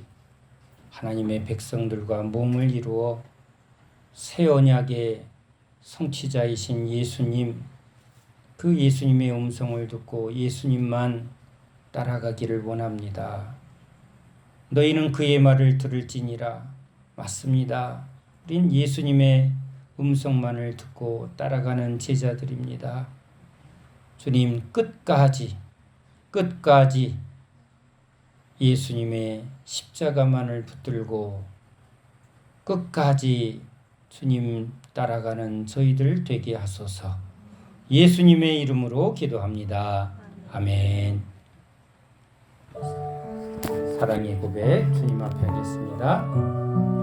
하나님의 백성들과 몸을 이루어 새 언약의 성취자이신 예수님, 그 예수님의 음성을 듣고 예수님만 따라가기를 원합니다. 너희는 그의 말을 들을지니라. 맞습니다. 우린 예수님의 음성만을 듣고 따라가는 제자들입니다. 주님 끝까지 예수님의 십자가만을 붙들고 끝까지 주님 따라가는 저희들 되게 하소서. 예수님의 이름으로 기도합니다. 아멘. 사랑의 고백 주님 앞에 하겠습니다.